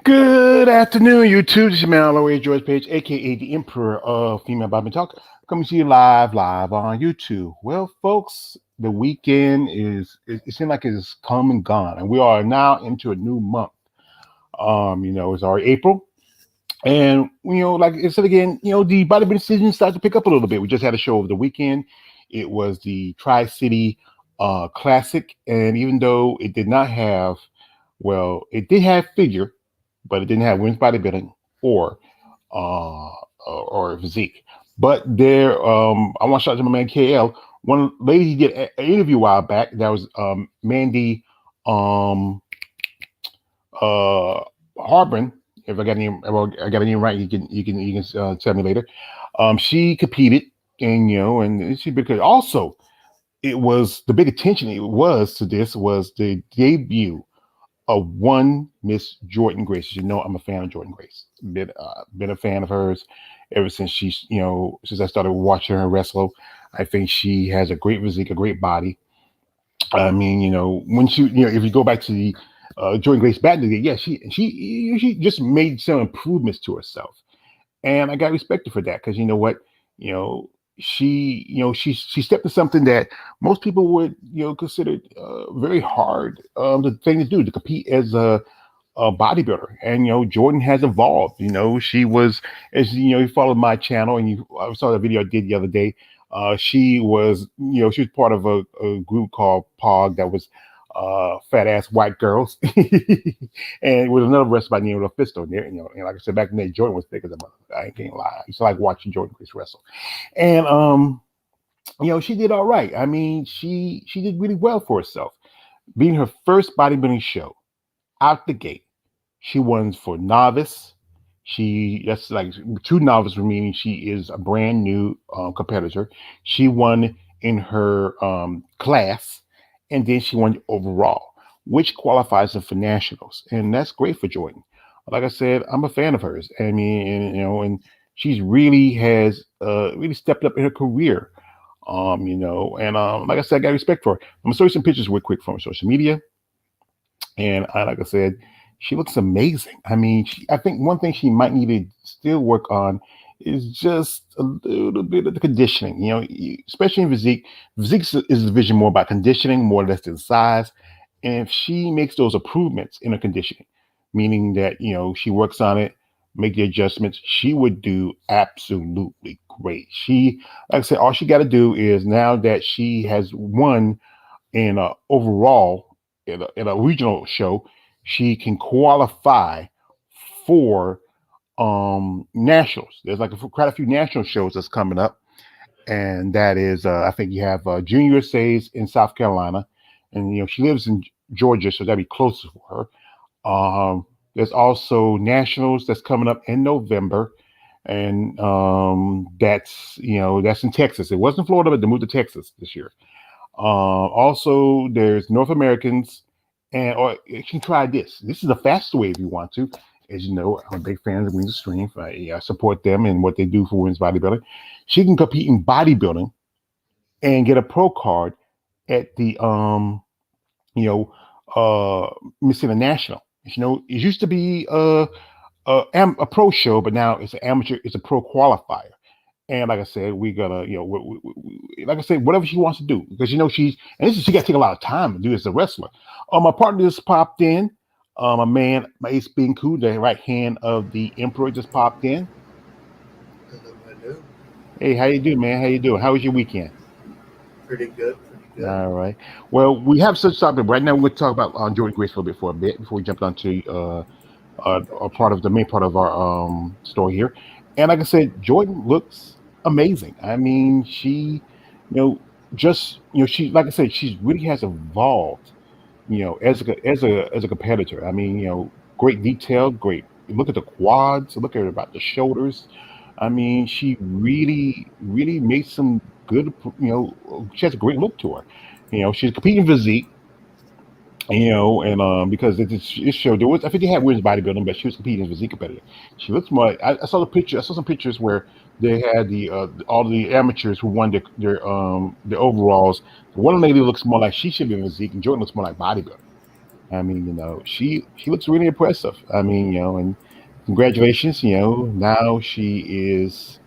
Good afternoon, YouTube. This is your man, Lowe George Page, aka the Emperor of Female Bobby Talk, coming to you live on YouTube. Well, folks, the weekend it seems like it's come and gone, and we are now into a new month. It's already April, and like I said again, the bodybuilding season started to pick up a little bit. We just had a show over the weekend. It was the Tri City Classic, and even though it did not have, well, it did have figure, but it didn't have women's bodybuilding or uh or physique. But there, I want to shout out to my man KL. One lady he did an interview a while back. That was Mandy um Harbin. If I got any, well, I got any right, you can tell me later. She competed, and and she, because also it was the big attention it was to this was the debut of one Miss Jordan Grace. You know, I'm a fan of Jordan Grace. Been a fan of hers ever since since I started watching her wrestle. I think she has a great physique, a great body. I mean, when if you go back to the Jordan Grace back in the day, yeah, she just made some improvements to herself, and I got respected for that because you know what, you know, she stepped to something that most people would consider very hard the thing to do to compete as a bodybuilder. And Jordan has evolved. She was, as you followed my channel and you I saw the video I did the other day. She was part of a group called POG that was fat ass white girls, and with another wrestler by the name of Fisto in there. And like I said, back in the day, Jordan was thick as a mother. I ain't gonna lie. I used to like watching Jordan Grace wrestle, and she did all right. I mean, she did really well for herself, being her first bodybuilding show out the gate. She won for novice. That's like two novice, meaning she is a brand new competitor. She won in her class, and then she won overall, which qualifies her for nationals, and that's great for Jordan. Like I said, I'm a fan of hers. I mean, and she's really has really stepped up in her career. Like I said, I got respect for her. I'm gonna show you some pictures real quick from her social media. And like I said, she looks amazing. I mean, I think one thing she might need to still work on is just a little bit of the conditioning. Especially in physique. Physique is a division more about conditioning, more or less than size. And if she makes those improvements in her conditioning, meaning that she works on it, make the adjustments, she would do absolutely great. Like I said, all she got to do is, now that she has won in overall in a regional show, she can qualify for nationals. There's like quite a few national shows that's coming up, and that is I think you have Junior USA's in South Carolina, and she lives in Georgia, so that'd be closer for her. There's also nationals that's coming up in November, and that's in Texas. It wasn't Florida, but they moved to Texas this year. Also, there's North Americans, and or you can try this. This is the fastest way if you want to. As you know, I'm a big fan of Women's Strength. I support them and what they do for women's bodybuilding. She can compete in bodybuilding and get a pro card at the you know Miss International. You know, it used to be a pro show, but now it's an amateur. It's a pro qualifier. And like I said, we gonna, like I said, whatever she wants to do, because and this is she got to take a lot of time to do as a wrestler. My partner just popped in. My man, my Ace Binku, the right hand of the Emperor, just popped in. Hello, hello. Hey, how you doing, man? How you doing? How was your weekend? Pretty good, pretty good. All right. Well, we have such topic right now. We're talk about Jordan Grace for a bit, before we jump onto a Gotcha. part of the main part of our story here. And like I said, Jordan looks amazing. I mean, she, you know, just she like I said, she really has evolved. As a competitor. I mean, great detail, great. Look at the quads. Look at about the shoulders. I mean, she really made some good. She has a great look to her. She's competing physique, and because it showed there was I think they had women's bodybuilding, but she was competing as a physique competitor. She looks more. I saw the picture. I saw some pictures where they had the all the amateurs who won their overalls. One lady looks more like she should be in physique, and Jordan looks more like bodybuilding. I mean, she looks really impressive. I mean, and congratulations. Now she is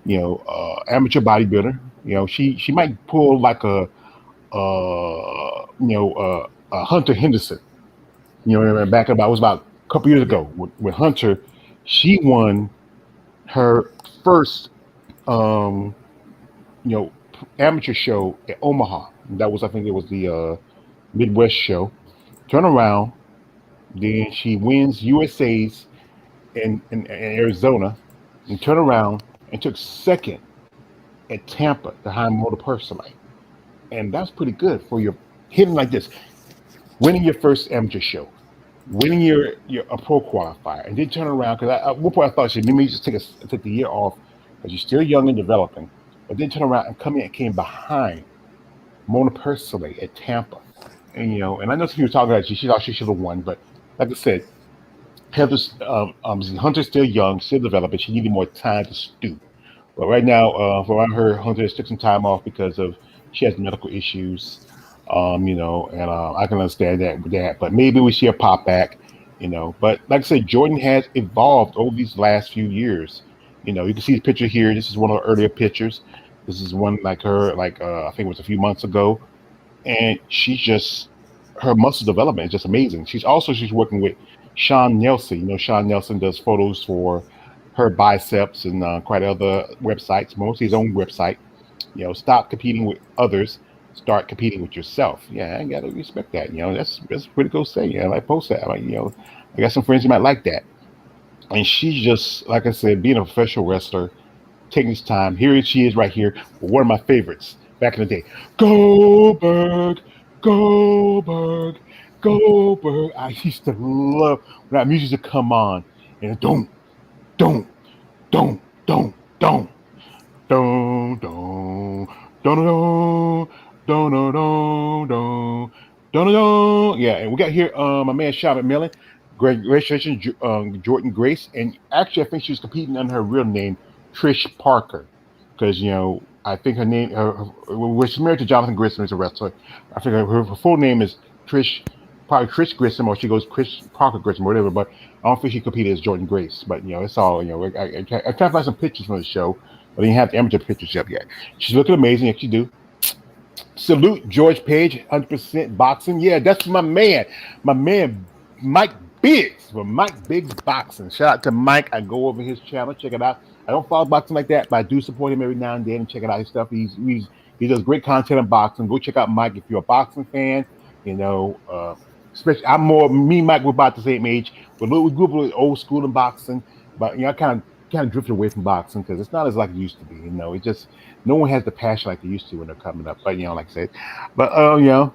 amateur bodybuilder. She might pull like a Hunter Henderson. Back about it was about a couple years Yeah, ago with Hunter. She won her first um, amateur show at Omaha. That was I think it was the Midwest show. Turn around, then she wins USA's in Arizona, and turn around and took second at Tampa behind Motor Personally, and that's pretty good for your hitting like this, winning your first amateur show, winning your a pro qualifier, and then turn around because at one point I thought she maybe just take the year off because you're still young and developing, but then turn around and come in and came behind Mona Personally at Tampa, and and I know some people talking about she thought she should have won, but like I said, Heather's Hunter's still young, still developing. She needed more time to stew. But right now, from what I heard, Hunter took some time off because of she has medical issues. And I can understand that with that. But maybe we see a pop back. But like I said, Jordan has evolved over these last few years. You can see the picture here. This is one of the earlier pictures. This is one like her, like I think it was a few months ago, and she's just her muscle development is just amazing. She's working with Sean Nelson. Sean Nelson does photos for her biceps and quite other websites, mostly his own website. Stop competing with others, start competing with yourself. Yeah, I gotta respect that. That's a pretty cool say. I post that. I got some friends who might like that. And she's just like I said, being a professional wrestler, taking his time. Here she is right here with one of my favorites back in the day. Goldberg, Goldberg, Goldberg. I used to love when that music would come on and don't, don't, don't, don't, don't, don't, don't, don't, don't, don't, don't, don't, don't, don't. Yeah, and we got here my man Sean McMillan. Congratulations, Jordan Grace. And actually, I think she was competing under her real name, Trish Parker, because I think well, she's married to Jonathan Grissom, who's a wrestler. I think her full name is Trish, probably Trish Grissom, or she goes Chris Parker Grissom, or whatever. But I don't think she competed as Jordan Grace. But it's all I tried to find some pictures from the show, but I didn't have the amateur pictures up yet. She's looking amazing, if she do. Salute George Page, 100% boxing. Yeah, that's my man Mike Biggs from Mike Biggs Boxing. Shout out to Mike. I go over his channel, check it out. I don't follow boxing like that, but I do support him every now and then and check it out his stuff. He does great content on boxing. Go check out Mike if you're a boxing fan. You know, especially I'm more me and Mike. We're about the same age. We grew up with old school in boxing, but I kind of drifted away from boxing because it's not as like it used to be. It just no one has the passion like they used to when they're coming up. But like I said, but yeah.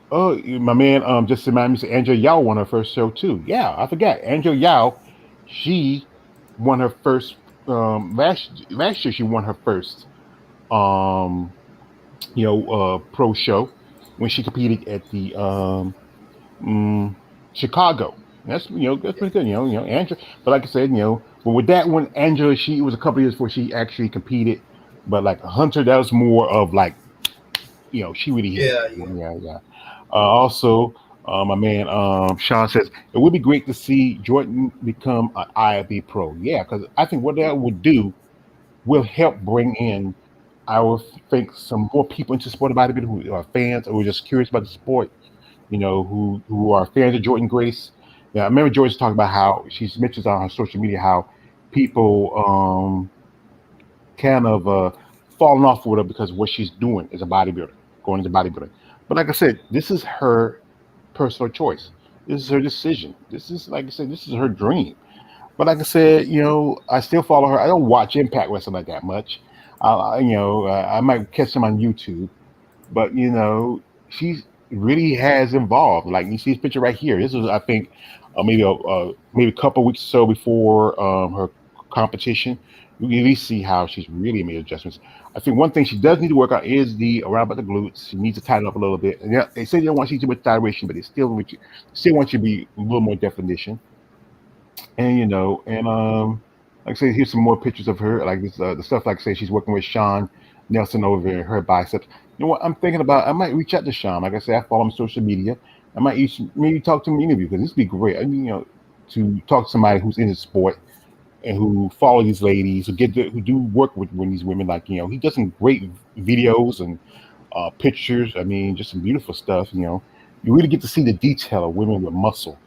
Oh, my man, just reminded me, so Angela Yao won her first show too. Yeah, I forgot. Angela Yao, she won her first last year. She won her first. um, pro show when she competed at the mm, Chicago. That's that's Yeah. pretty good. Angela. But like I said, but with that one, Angela, she it was a couple years before she actually competed. But like Hunter, that was more of like she really hit it. Yeah. Yeah. Yeah, yeah. Also, my man Sean says it would be great to see Jordan become an IFB pro. Yeah, because I think what that would do will help bring in, I would think, some more people into sport of bodybuilding who are fans or who are just curious about the sport. Who are fans of Jordan Grace. Yeah, I remember Jordan's talking about how she mentions on her social media how people kind of falling off with her because of what she's doing as a bodybuilder, going into bodybuilding. But like I said, this is her personal choice. This is her decision. This is, like I said, this is her dream. But like I said, I still follow her. I don't watch Impact Wrestling like that much. I might catch them on YouTube, but she really has evolved. Like you see this picture right here. This was, I think, maybe a couple weeks or so before her competition. You can really see how she's really made adjustments. I think one thing she does need to work on is the around about the glutes. She needs to tighten up a little bit. And yeah, they say they don't want you too much gyration, but they still want you to be a little more definition. And like I say, here's some more pictures of her, like this, the stuff. Like I say, she's working with Sean Nelson over her biceps. You know what? I'm thinking about. I might reach out to Sean. Like I say, I follow him on social media. I might maybe talk to him in an interview because this would be great. I mean, to talk to somebody who's in the sport and who follow these ladies, who do work with these women. Like he does some great videos and pictures. I mean, just some beautiful stuff. You really get to see the detail of women with muscle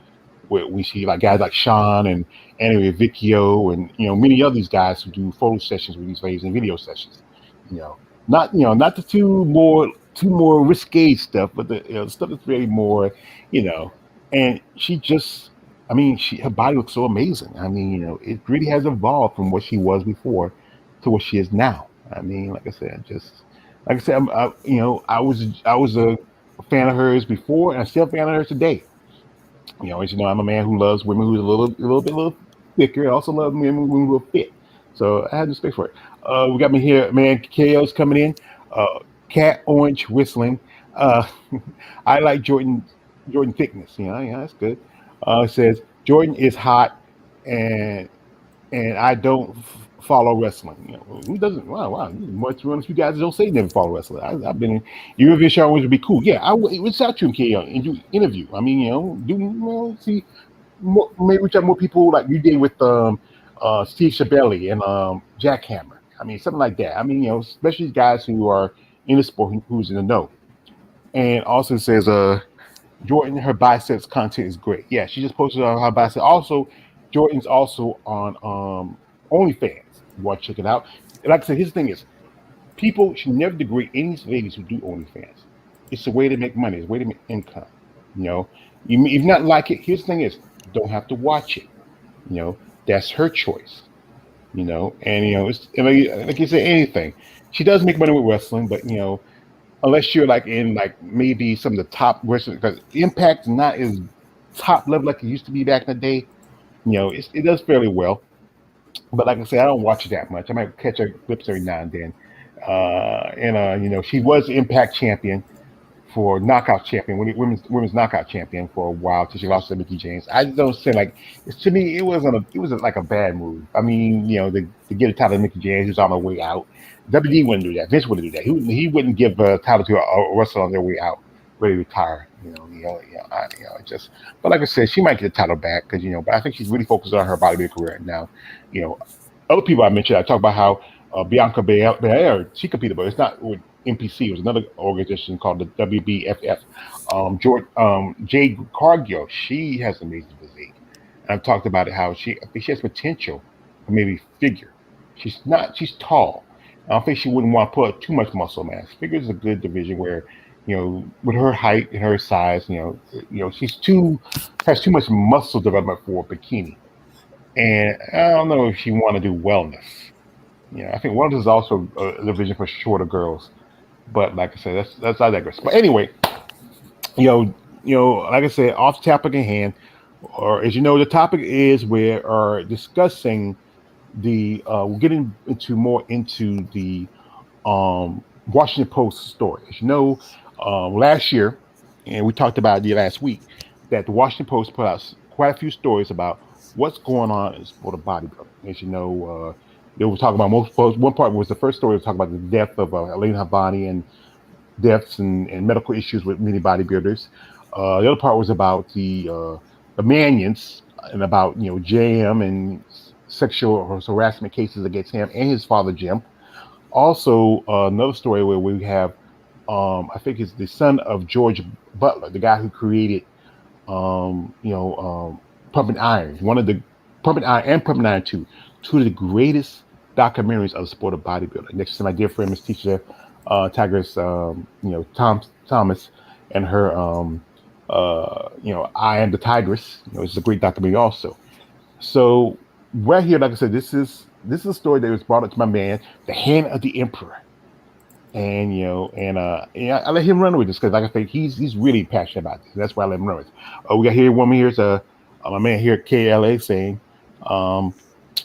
where we see like guys like Sean and Anyway Vecchio and many of these guys who do photo sessions with these ladies and video sessions. You know, not the two more risque stuff, but the stuff that's really more, you know. And she just, I mean, her body looks so amazing. I mean, it really has evolved from what she was before to what she is now. I mean, like I said, I was a fan of hers before, and I'm still a fan of hers today. As you know, I'm a man who loves women who's a little thicker. I also love women who are fit. So I have respect for it. We got me here, man. KO's coming in. Cat Orange whistling. Uh, I like Jordan thickness. Yeah, that's good. It says Jordan is hot, and I don't follow wrestling. Who doesn't? Wow, wow. Much one of you guys don't say never follow wrestling. I've been in. You ever show would be cool? Yeah, I would reach out to him, KO, and do interview. I mean, see, maybe reach out more people like you did with Steve Shabelli and Jack Hammer. I mean, something like that. I mean, especially guys who are in the sport, who's in the know. And also says, Jordan, her biceps content is great. Yeah, she just posted on her biceps. Also, Jordan's also on OnlyFans. You want to check it out. Like I said, here's the thing: is people should never degrade any ladies who do OnlyFans. It's a way to make money. It's a way to make income. You know, if you not like it, here's the thing: is you don't have to watch it. That's her choice. And it's like you say, anything. She does make money with wrestling, but unless you're like in like maybe some of the top wrestling, because Impact's not as top level like it used to be back in the day. It does fairly well, but like I said, I don't watch it that much. I might catch her clips every now and then. And she was Impact champion for knockout champion, women's knockout champion for a while till she lost to Mickey James. I just don't say like to me it wasn't like a bad move. I mean, to get a title to Mickey James, he was on the way out. WD wouldn't do that. Vince wouldn't do that. He wouldn't give a title to a wrestler on their way out, ready to retire. Just. But like I said, she might get the title back because But I think she's really focused on her bodybuilding career now. You know, other people I mentioned, I talked about how Bianca Belair, she competed, but it's not with NPC. It was another organization called the WBFF. Jade Cargill, she has an amazing physique. And I've talked about it how I think she has potential for maybe figure. She's not. She's tall. I don't think she wouldn't want to put too much muscle mass. Figure is a good division where with her height and her size, she's too has too much muscle development for a bikini. And I don't know if she want to do wellness. I think wellness is also a division for shorter girls. But like I said, that's I digress. But anyway, like I said, off topic at hand, or as you know, the topic is we are discussing we're getting into more into the Washington Post story. As you know, last year, and we talked about it last week, that the Washington Post put out quite a few stories about what's going on in the sport of bodybuilding. As you know, they were talking about most. One part was the first story was talking about the death of Elena Havani and deaths and medical issues with many bodybuilders. The other part was about the Manions and about JM and sexual harassment cases against him and his father Jim. Also, another story where we have, I think it's the son of George Butler, the guy who created, Pumping Iron, one of the Pumping Iron and Pumping Iron 2, two of the greatest documentaries of the sport of bodybuilding. Next to my dear friend, Miss Teacher Tigress, Thomas, and her, I Am the Tigress. It's a great documentary also. So right here, like I said, this is a story that was brought up to my man, the Hand of the Emperor, and I let him run with this because, like I said, he's really passionate about this. That's why I let him run with it. We got here one man here's my man here at KLA saying, um,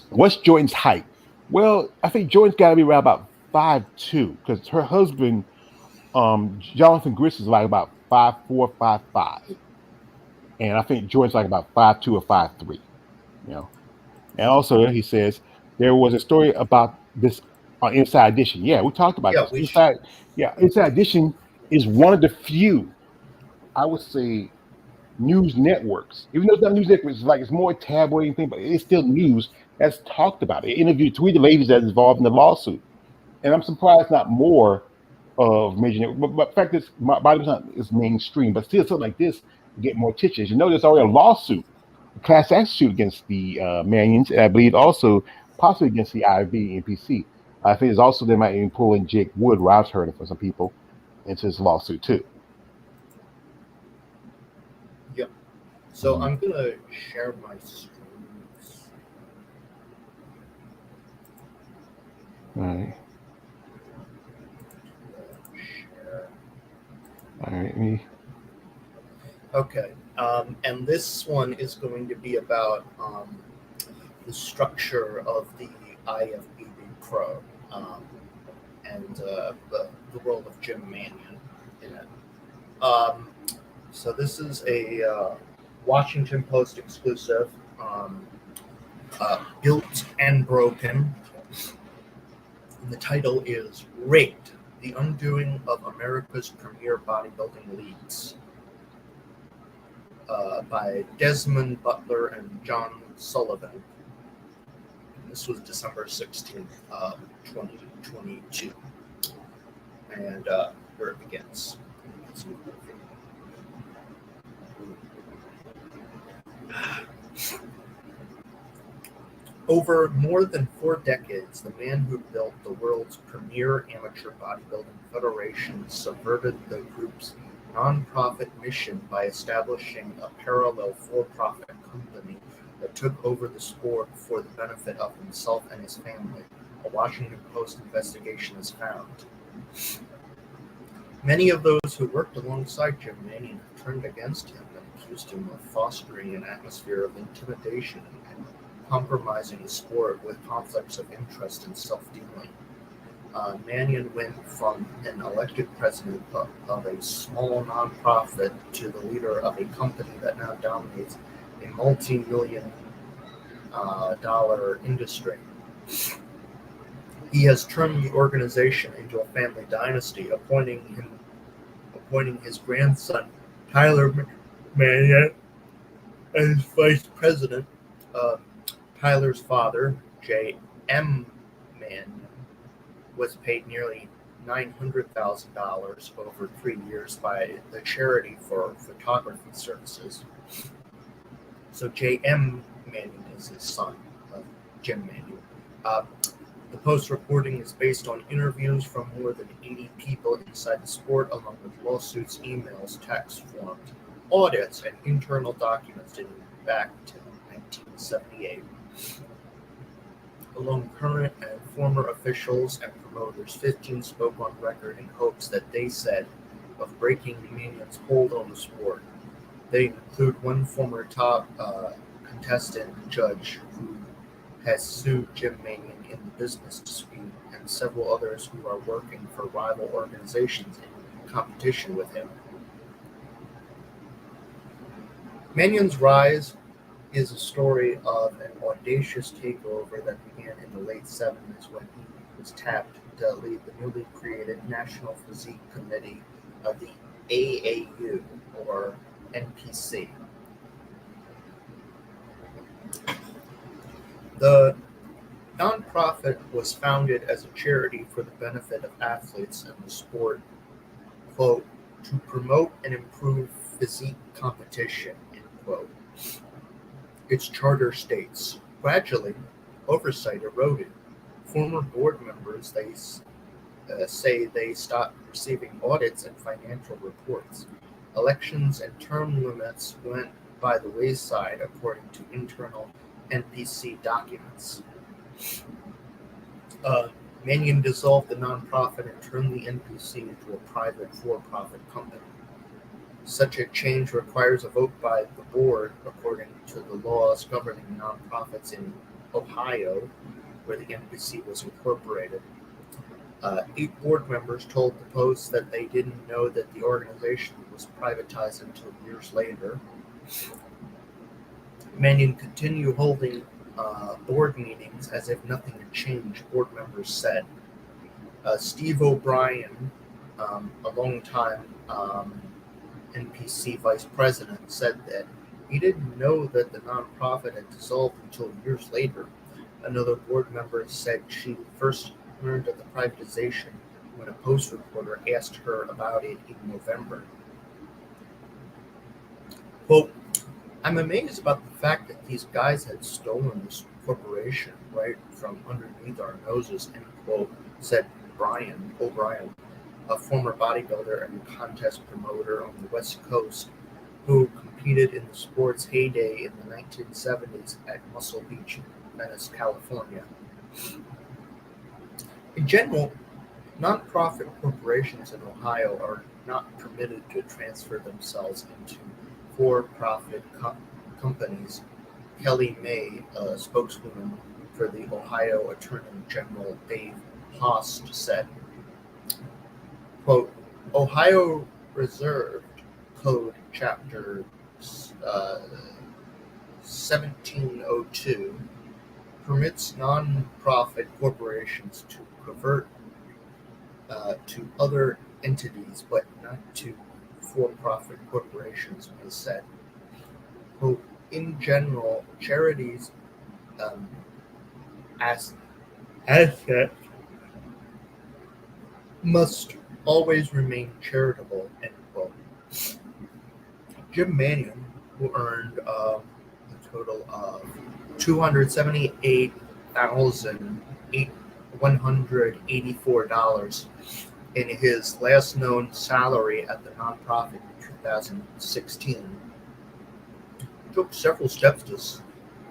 "What's Jordan's height?" Well, I think Jordan's got to be around about 5'2" because her husband, Jonathan Grist, is like about 5'4", 5'5", and I think Jordan's like about 5'2" or 5'3". You know. And also, he says there was a story about this on Inside Edition. Yeah, we talked about Yeah, this. Inside Edition is one of the few, I would say, news networks. Even though it's not news networks, it's more tabloid and thing, but it's still news that's talked about. It interviewed three of the ladies that's involved in the lawsuit, and I'm surprised not more of major network. But the fact is, my body's not is mainstream, but still something like this get more attention. As you know, there's already a lawsuit, a class action suit against the Manions, and I believe also possibly against the IV and PC. I think there's also they might even pull in Jake Wood, where I've heard it from some people, into this lawsuit too. yep. So Mhm. I'm gonna share my screens. All right, Share. all right, me. Okay. And this one is going to be about the structure of the IFBB Pro and the role of Jim Manion in it. Um, so this is a Washington Post exclusive, built and broken. And the title is "Rigged: The Undoing of America's Premier Bodybuilding Leagues" by Desmond Butler and John Sullivan. And this was December 16th, 2022. And here it begins. Over more than 4 decades, the man who built the world's premier amateur bodybuilding federation subverted the group's nonprofit mission by establishing a parallel for-profit company that took over the sport for the benefit of himself and his family, a Washington Post investigation has found. Many of those who worked alongside Jim Manion have turned against him and accused him of fostering an atmosphere of intimidation and compromising the sport with conflicts of interest and self-dealing. Manion went from an elected president of a small nonprofit to the leader of a company that now dominates a multi-million dollar industry. He has turned the organization into a family dynasty, appointing his grandson Tyler Manion as vice president. Tyler's father, J.M. Manion, was paid nearly $900,000 over 3 years by the Charity for Photography Services. So J.M. Manion is his son, Jim Manion. The Post reporting is based on interviews from more than 80 people inside the sport, along with lawsuits, emails, texts, forms, audits, and internal documents dating back to 1978. Among current and former officials and promoters, 15 spoke on record in hopes that they said of breaking Manion's hold on the sport. They include one former top contestant judge who has sued Jim Manion in the business dispute, and several others who are working for rival organizations in competition with him. Mannion's rise is a story of an audacious takeover that began in the late 70s when he was tapped to lead the newly created National Physique Committee of the AAU, or NPC. The nonprofit was founded as a charity for the benefit of athletes in the sport, quote, to promote and improve physique competition, end quote. Its charter states, gradually, oversight eroded. Former board members say they stopped receiving audits and financial reports. Elections and term limits went by the wayside, according to internal NPC documents. Mannion dissolved the nonprofit and turned the NPC into a private for-profit company. Such a change requires a vote by the board, according to the laws governing nonprofits in Ohio, where the NPC was incorporated. 8 board members told the Post that they didn't know that the organization was privatized until years later. Mannion continued holding board meetings as if nothing had changed, board members said. Steve O'Brien, a longtime NPC vice president, said that he didn't know that the nonprofit had dissolved until years later. Another board member said she first learned of the privatization when a Post reporter asked her about it in November. Quote, I'm amazed about the fact that these guys had stolen this corporation right from underneath our noses, end quote, said O'Brien, a former bodybuilder and contest promoter on the West Coast who competed in the sport's heyday in the 1970s at Muscle Beach, Venice, California. In general, nonprofit corporations in Ohio are not permitted to transfer themselves into for-profit companies. Kelly May, a spokeswoman for the Ohio Attorney General Dave Host, said, quote, Ohio Reserved Code Chapter 1702 permits nonprofit corporations to convert to other entities, but not to for-profit corporations, May said. Quote, in general, charities asset must always remain charitable, end quote. Jim Mannion, who earned a total of $278,184 in his last known salary at the nonprofit in 2016, took several steps to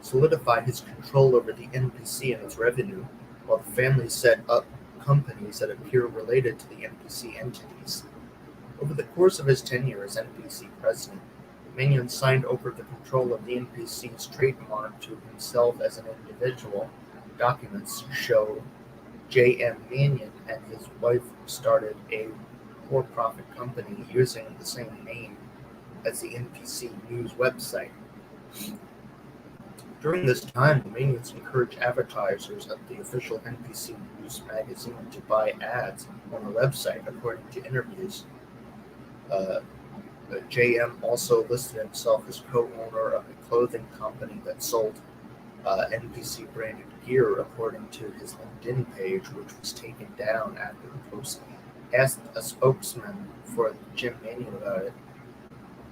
solidify his control over the NPC and its revenue, while the family set up companies that appear related to the NPC entities. Over the course of his tenure as NPC president, Mannion signed over the control of the NPC's trademark to himself as an individual. Documents show J.M. Mannion and his wife started a for-profit company using the same name as the NPC news website. During this time, the Mannions encouraged advertisers of the official NPC News magazine to buy ads on the website, according to interviews. JM also listed himself as co-owner of a clothing company that sold NPC branded gear, according to his LinkedIn page, which was taken down after the Post asked a spokesman for Jim Mannion about it.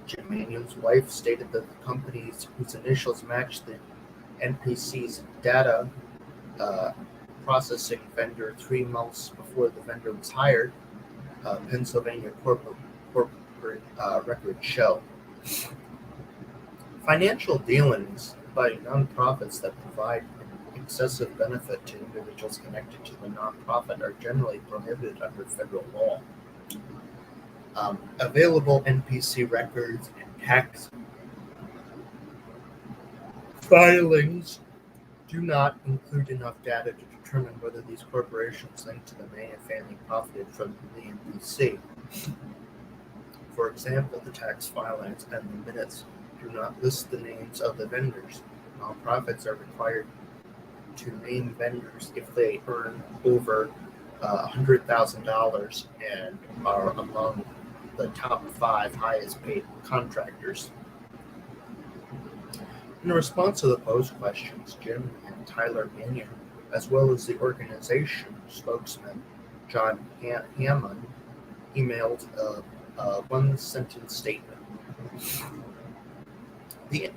Jim Mannion's wife stated that the companies whose initials matched the NPC's data processing vendor 3 months before the vendor was hired, Pennsylvania corporate records show. Financial dealings by nonprofits that provide excessive benefit to individuals connected to the nonprofit are generally prohibited under federal law. Available NPC records and tax filings do not include enough data to determine whether these corporations linked to the Mannion family profited from the NBC. For example, the tax filings and the minutes do not list the names of the vendors. Nonprofits are required to name vendors if they earn over $100,000 and are among the top 5 highest paid contractors. In response to the Post questions, Jim and Tyler Mannion, as well as the organization spokesman John Hammond, emailed a one-sentence statement. The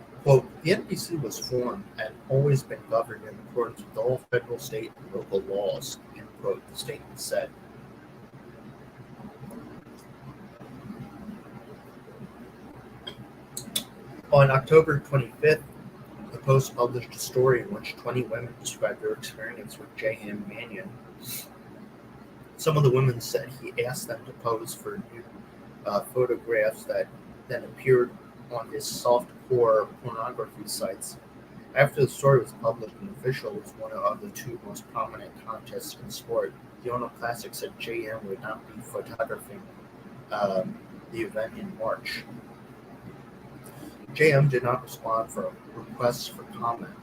NBC was formed and always been governed in accordance with all federal, state, and local laws, end quote, the statement said. On October 25th, the Post published a story in which 20 women described their experience with J.M. Mannion. Some of the women said he asked them to pose for nude photographs that then appeared on his softcore pornography sites. After the story was published, an official was one of the 2 most prominent contests in sport. The Ono Classic said J.M. would not be photographing the event in March. J.M. did not respond for requests for comment.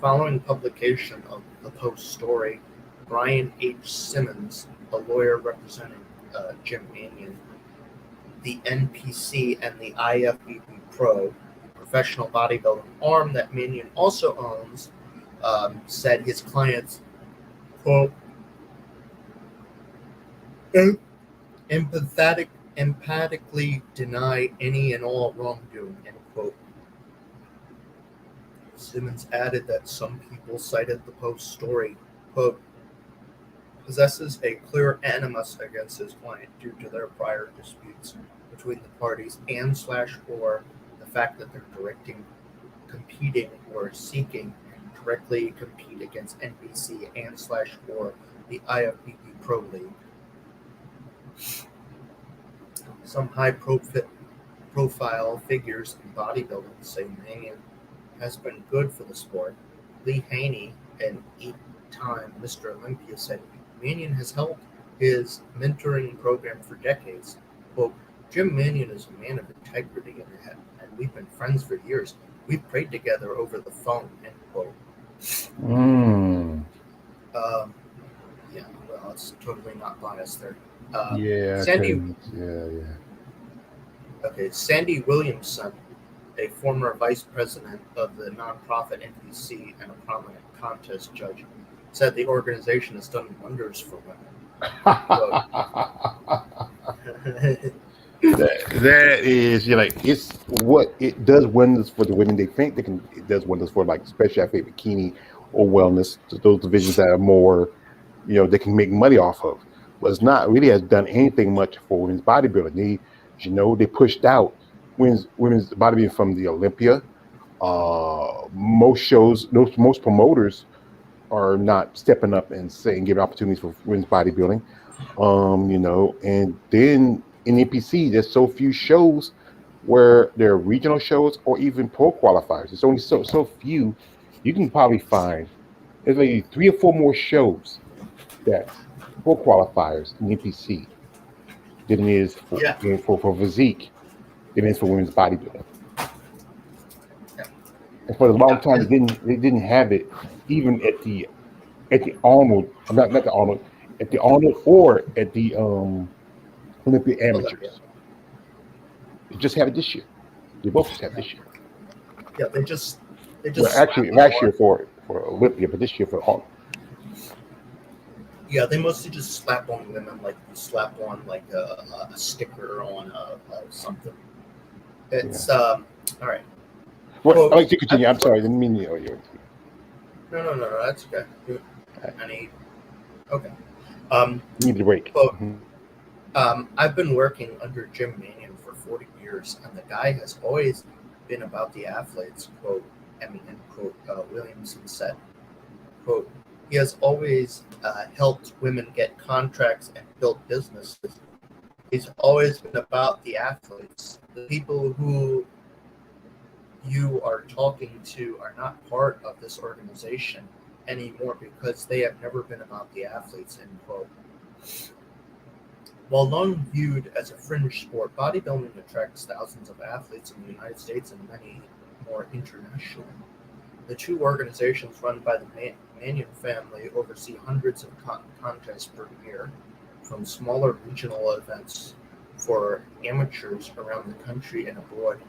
Following publication of the Post story, Brian H. Simmons, a lawyer representing Jim Mannion, the NPC, and the IFBB Pro, professional bodybuilding arm that Mannion also owns, said his clients, quote, emphatically deny any and all wrongdoing, end quote. Simmons added that some people cited the Post story, quote, possesses a clear animus against his client due to their prior disputes between the parties and/or the fact that they're competing or seeking to directly compete against NBC and/or the IFBB Pro League. Some high-profile figures in bodybuilding say Mannion has been good for the sport. Lee Haney, an 8-time Mr. Olympia, said Mannion has helped his mentoring program for decades. Quote, Jim Mannion is a man of integrity and we've been friends for years. We've prayed together over the phone, end quote. Yeah, well, it's totally not biased there. Okay, Sandy Williamson, a former vice president of the nonprofit NBC and a prominent contest judge, said the organization has done wonders for women. that is, it's what it does wonders for the women. They think it does wonders for, like, especially I think bikini or wellness, those divisions that are more, they can make money off of. But it's not really has done anything much for women's bodybuilding. They pushed out women's bodybuilding from the Olympia. Most promoters are not stepping up and giving opportunities for women's bodybuilding. And then in NPC, there's so few shows where there are regional shows or even pro qualifiers. It's only so few. You can probably find there's like 3 or 4 more shows that's pro qualifiers in NPC than it is for physique than it is for women's bodybuilding. And for a long time, they didn't have it even at the Arnold, not the Arnold, at the Arnold or at the Olympic amateurs. They just have it this year. They both just have it this year. Yeah, they just actually last year for Olympia, but this year for Arnold. Yeah, they mostly just slap on women like you slap on like a sticker on something. It's all right. Well, I'd like to continue. I'm sorry, I didn't mean you. No, that's okay. Okay. Need to break. Quote, I've been working under Jim Mannion for 40 years, and the guy has always been about the athletes, quote, end quote, Williamson said. Quote, he has always helped women get contracts and build businesses. He's always been about the athletes. The people who you are talking to are not part of this organization. anymore because they have never been about the athletes, end quote. While long viewed as a fringe sport, bodybuilding attracts thousands of athletes in the United States and many more internationally. The two organizations run by the Manion family oversee hundreds of contests per year, from smaller regional events for amateurs around the country and abroad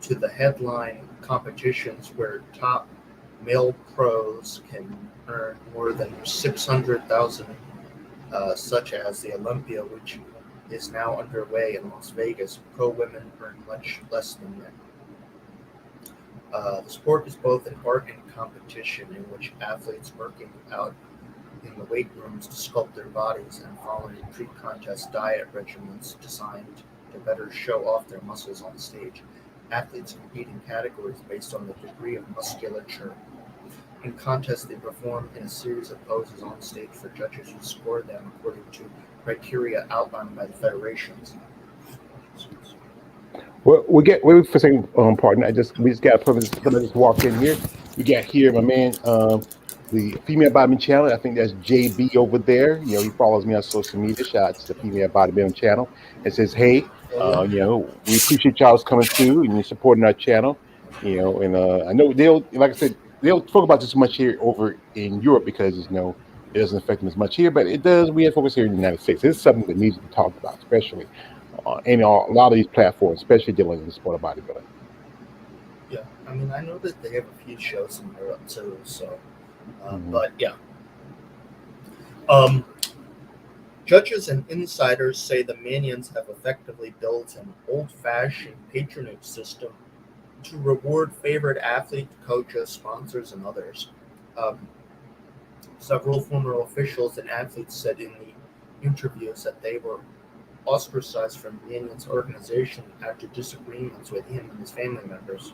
to the headline competitions where top male pros can earn more than 600,000, such as the Olympia, which is now underway in Las Vegas. Pro women earn much less than men. The sport is both an art and competition in which athletes working out in the weight rooms to sculpt their bodies and following pre-contest diet regimens designed to better show off their muscles on stage. Athletes compete in categories based on the degree of musculature. In contests, they perform in a series of poses on stage for judges who score them according to criteria outlined by the federations. Well, wait for a second, partner. We just got somebody just walked in here. We got here my man, the female bodybuilding channel. I think that's JB over there. You know, he follows me on social media. Shout out to the female bodybuilding channel. It says, "Hey, you know, we appreciate y'all's coming through and you supporting our channel. You know, and I know they'll, like I said, they'll talk about this much here over in Europe because you know it doesn't affect them as much here, but it does. We have focus here in the United States. It's something that needs to be talked about, especially a lot of these platforms, especially dealing in the sport of bodybuilding." Yeah, I mean, I know that they have a few shows in Europe too, so, Mhm. but yeah. Um, Judges and insiders say the Manions have effectively built an old-fashioned patronage system to reward favorite athletes, coaches, sponsors, and others. Um, Several former officials and athletes said in the interviews that they were ostracized from Manion's organization after disagreements with him and his family members.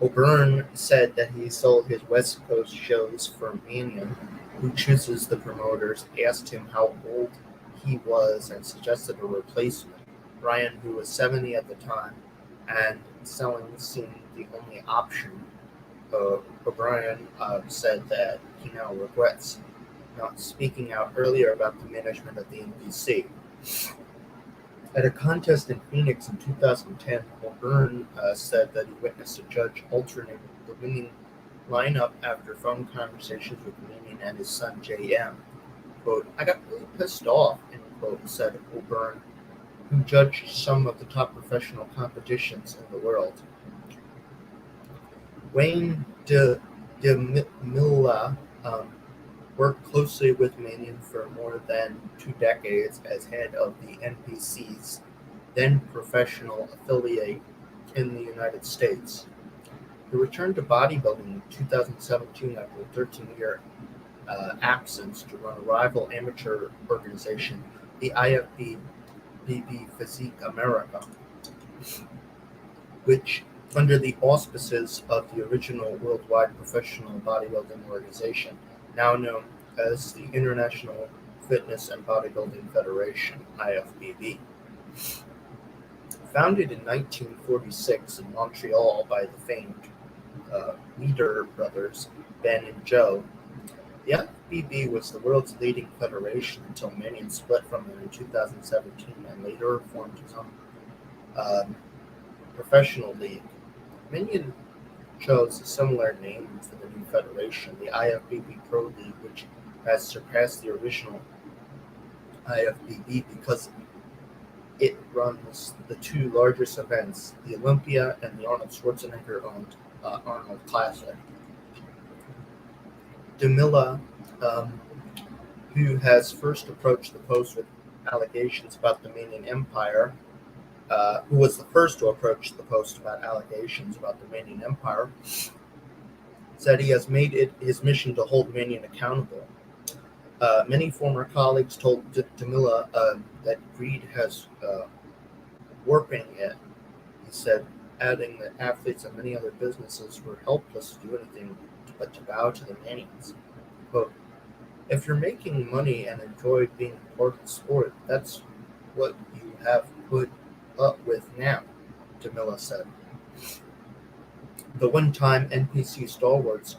O'Byrne said that he sold his West Coast shows for Manion, who chooses the promoters, asked him how old he was and suggested a replacement. Brian, who was 70 at the time, and selling seemed the only option. O'Brien said that he now regrets not speaking out earlier about the management of the NBC. At a contest in Phoenix in 2010, O'Byrne said that he witnessed a judge alternate the winning lineup after phone conversations with Manion and his son J.M. Quote, "I got really pissed off," end quote, said O'Byrne, who judged some of the top professional competitions in the world. Wayne DeMilla worked closely with Manion for more than 2 decades as head of the NPC's then professional affiliate in the United States. He returned to bodybuilding in 2017 after a 13-year absence to run a rival amateur organization, the IFBB Physique America, which, under the auspices of the original worldwide professional bodybuilding organization, now known as the International Fitness and Bodybuilding Federation, IFBB. Founded in 1946 in Montreal by the famed Leader brothers, Ben and Joe, the IFBB was the world's leading federation until Manion split from them in 2017 and later formed his own professional league. Manion chose a similar name for the new federation, the IFBB Pro League, which has surpassed the original IFBB because it runs the two largest events, the Olympia and the Arnold Schwarzenegger-owned Arnold Classic. DeMilla, who has first approached the post with allegations about the Manion Empire, who was the first to approach the post about allegations about the Manion Empire, said he has made it his mission to hold Manion accountable. Many former colleagues told DeMilla that greed has warping it. He said, adding that athletes and many other businesses were helpless to do anything but to bow to the Manions. Quote, "If you're making money and enjoy being part of the sport, that's what you have put up with now," DeMilla said. The one-time NPC stalwarts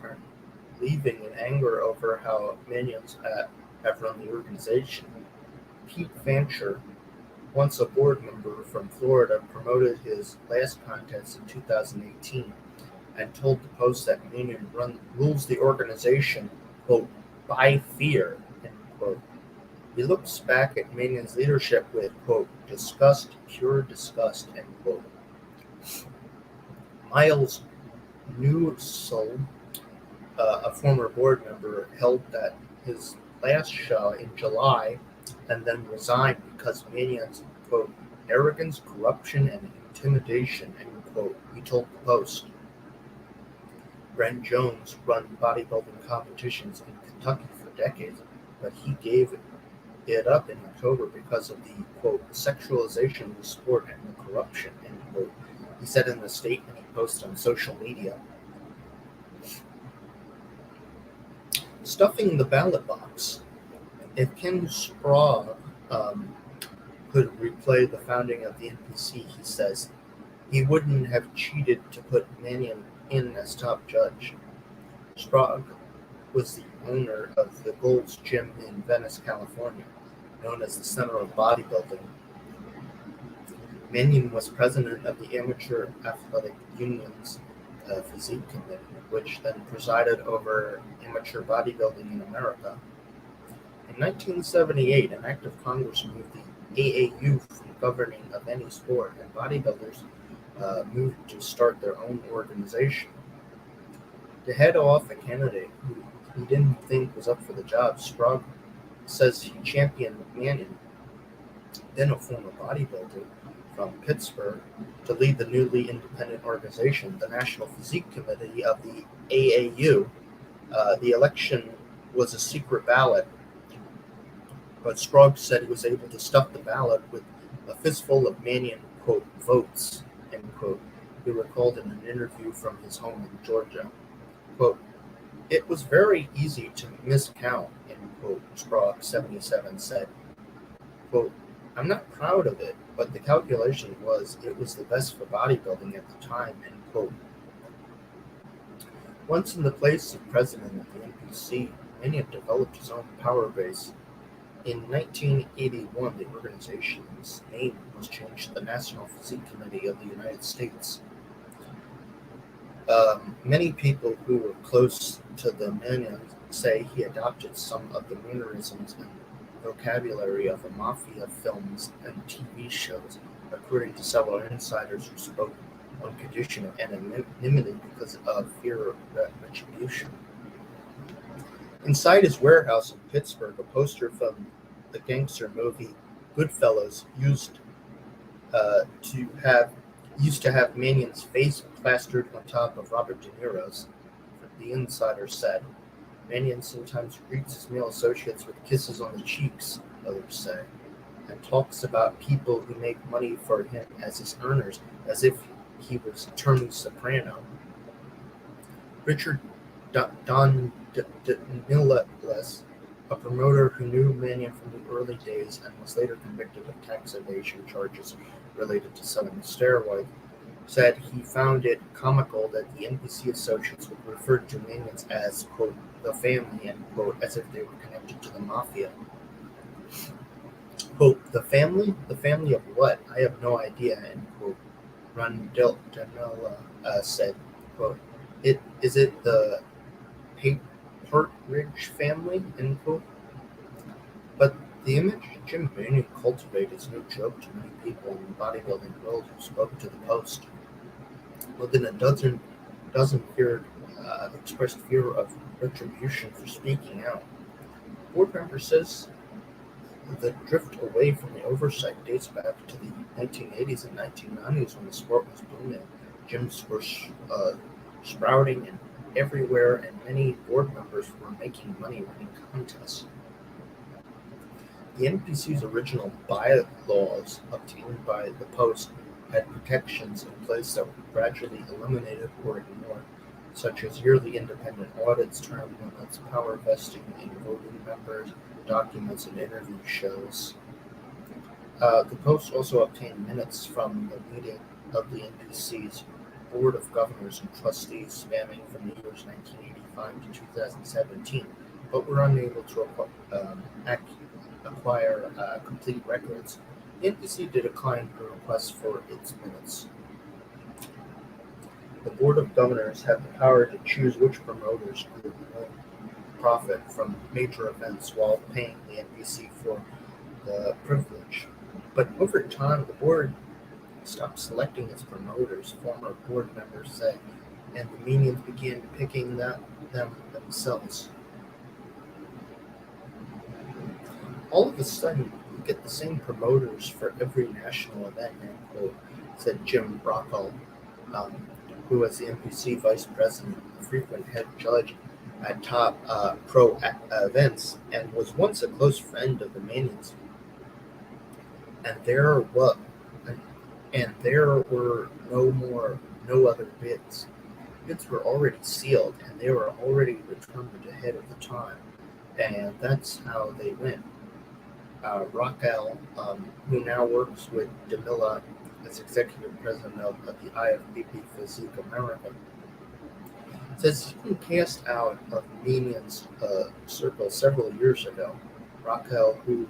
leaving in anger over how minions have run the organization. Pete Fancher, once a board member from Florida, promoted his last contest in 2018 and told the Post that Manion rules the organization, quote, by fear, end quote. He looks back at Manion's leadership with, quote, disgust, pure disgust, end quote. Miles Newsole, a former board member, held that his last show in July and then resigned because Manion's, quote, arrogance, corruption, and intimidation, end quote, he told the Post. Brent Jones run bodybuilding competitions in Kentucky for decades, but he gave it up in October because of the, quote, sexualization of the sport and the corruption, end quote. He said in a statement he posted on social media. Stuffing the ballot box. If Ken Sprague could replay the founding of the NPC, he says, he wouldn't have cheated to put Manion in as top judge. Sprague was the owner of the Gold's Gym in Venice, California, known as the Center of Bodybuilding. Manion was president of the Amateur Athletic Union's Physique Committee, which then presided over amateur bodybuilding in America. In 1978, an act of Congress moved the AAU from governing of any sport, and bodybuilders moved to start their own organization. To head off a candidate who he didn't think was up for the job, Sprague says he championed Manion, then a former bodybuilder from Pittsburgh, to lead the newly independent organization, the National Physique Committee of the AAU. The election was a secret ballot, but Sprague said he was able to stuff the ballot with a fistful of Manion, quote, votes, end quote. He recalled in an interview from his home in Georgia. Quote, it was very easy to miscount, end quote, Sprague, 77, said. Quote, I'm not proud of it, but the calculation was it was the best for bodybuilding at the time, end quote. Once in the place of president of the NPC, Manion developed his own power base. In 1981, the organization's name was changed to the National Physique Committee of the United States. Many people who were close to the Manion say he adopted some of the mannerisms and vocabulary of the mafia films and TV shows, according to several insiders who spoke on condition of anonymity because of fear of retribution. Inside his warehouse in Pittsburgh, a poster from the gangster movie Goodfellas used to have Manion's face plastered on top of Robert De Niro's. The insider said, Manion sometimes greets his male associates with kisses on the cheeks, others say, and talks about people who make money for him as his earners, as if he was Tony Soprano. Richard Don DeNiles, a promoter who knew Manion from the early days and was later convicted of tax evasion charges related to selling steroids, said he found it comical that the NPC associates would refer to Manions as, quote, the family, end quote, as if they were connected to the mafia. Quote, the family? The family of what? I have no idea, end quote. Rundell said, quote, is it the Partridge family, end quote? But the image Jim Manion cultivated is no joke to many people in the bodybuilding world who spoke to the Post. More than a dozen expressed fear of retribution for speaking out. Board member says the drift away from the oversight dates back to the 1980s and 1990s when the sport was booming. Gyms were sprouting and everywhere, and many board members were making money running contests. The NPC's original bylaws, obtained by the Post, had protections in place that were gradually eliminated or ignored, such as yearly independent audits, term limits, power vesting in voting members, documents, and interview shows. The Post also obtained minutes from the meeting of the NPC's board of governors and trustees spanning from the years 1985 to 2017, but were unable to acquire complete records. The NBC did decline a request for its minutes. The board of governors had the power to choose which promoters could profit from major events while paying the NBC for the privilege. But over time, the board stopped selecting its promoters, former board members said, and the medians began picking them themselves. All of a sudden, you get the same promoters for every national event, end quote, said Jim Brockle, who was the NBC vice president, a frequent head judge at top pro events, and was once a close friend of the Manions. And there were no other bids. Bids were already sealed, and they were already determined ahead of the time, and that's how they went. Raquel, who now works with DeMilla as executive president of the IFBB Physique America, says he's been cast out of Minion's circle several years ago. Raquel, who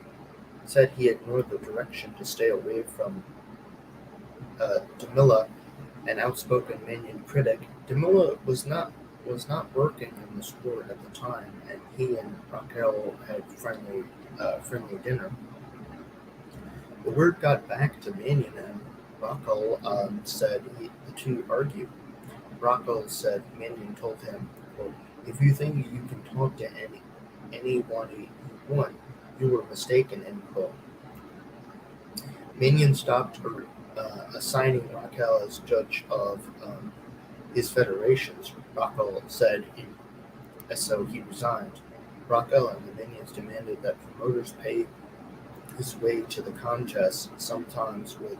said he ignored the direction to stay away from DeMilla, an outspoken Minion critic. DeMilla was not working in the sport at the time, and he and Raquel had friendly dinner. The word got back to Minion, and Raquel said the two argued. Raquel said Minion told him, quote, "If you think you can talk to anyone you want, you were mistaken," end quote. Minion stopped assigning Raquel as judge of his federations. Raquel said, so he resigned. Raquel and the Minions demanded that promoters pay his way to the contest, sometimes with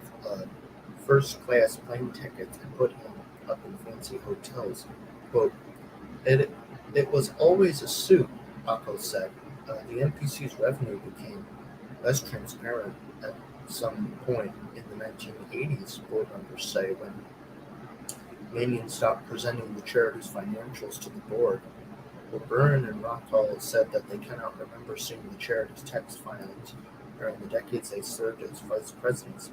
first-class plane tickets, and put him up in fancy hotels. Quote, it was always a suit, Raquel said. The NPC's revenue became less transparent at some point in the 1980s, board members say, when Manion stopped presenting the charity's financials to the board. Byrne and Raquel said that they cannot remember seeing the charity's tax filings during the decades they served as vice presidents,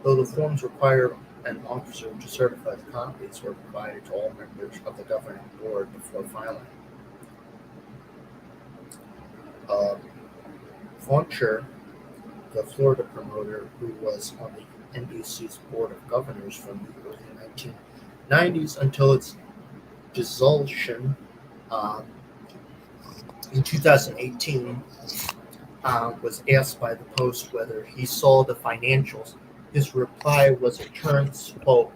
though the forms require an officer to certify the copies were provided to all members of the governing board before filing. Fauncher, the Florida promoter who was on the NBC's board of governors from the early 1990s until its dissolution in 2018, was asked by the Post whether he saw the financials. His reply was a turns quote,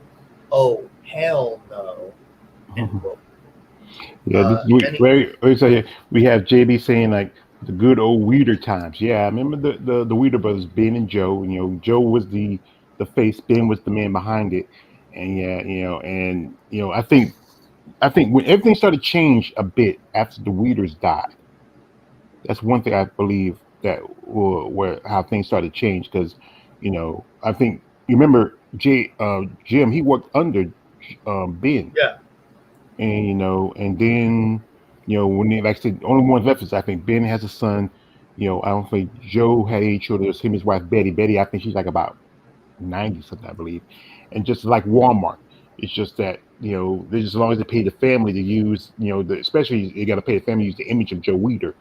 "Oh, hell no," end quote. Yeah, this is we have JB saying like the good old Weeder times. Yeah, I remember the Weeder brothers, Ben and Joe. You know, Joe was the face, Ben was the man behind it, and yeah, I think when everything started to change a bit after the Weeders died, that's one thing I believe that where how things started to change because I think you remember Jim, he worked under Ben, Yeah, and and then when they, like I said, only one left is I think Ben has a son. I don't think Joe had any children. It was him, his wife Betty. I think she's like about 90 something, I believe. And just like Walmart, it's just that they just as long as they pay the family to use especially you got to pay the family to use the image of Joe Weider.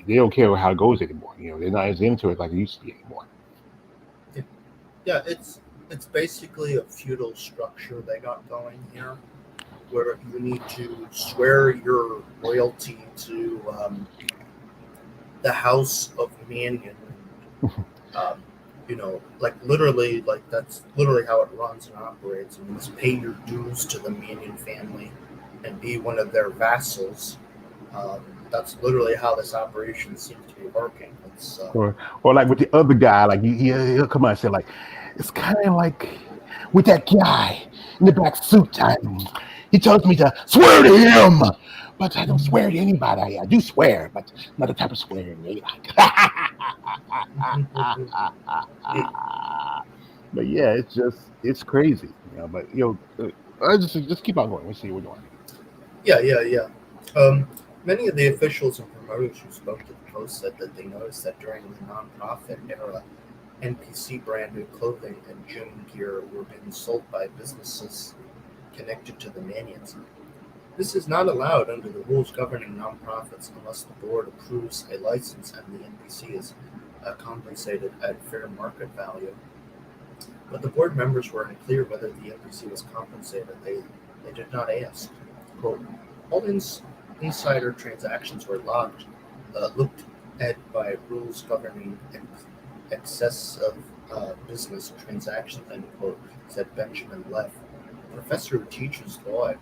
They don't care how it goes anymore. They're not as into it like it used to be anymore. yeah, it's basically a feudal structure they got going here, where you need to swear your loyalty to the House of Manion. Like literally, like that's literally how it runs and operates. And you must pay your dues to the Manion family and be one of their vassals. That's literally how this operation seems to be working. It's Or like with the other guy, like he'll come out and say like it's kind of like with that guy in the black suit. He tells me to swear to him, but I don't swear to anybody. I do swear, but not the type of swearing they like. But yeah, it's crazy, But I just keep on going. Let's see what we're doing. Yeah. Um, Many of the officials and promoters who spoke to the Post said that they noticed that during the nonprofit era, NPC branded clothing and gym gear were being sold by businesses connected to the Manions. This is not allowed under the rules governing nonprofits unless the board approves a license and the NPC is compensated at fair market value. But the board members were unclear whether the NPC was compensated. They did not ask. Quote, all insider transactions were looked at by rules governing excess of business transactions, end quote, said Benjamin Leff, professor who teaches law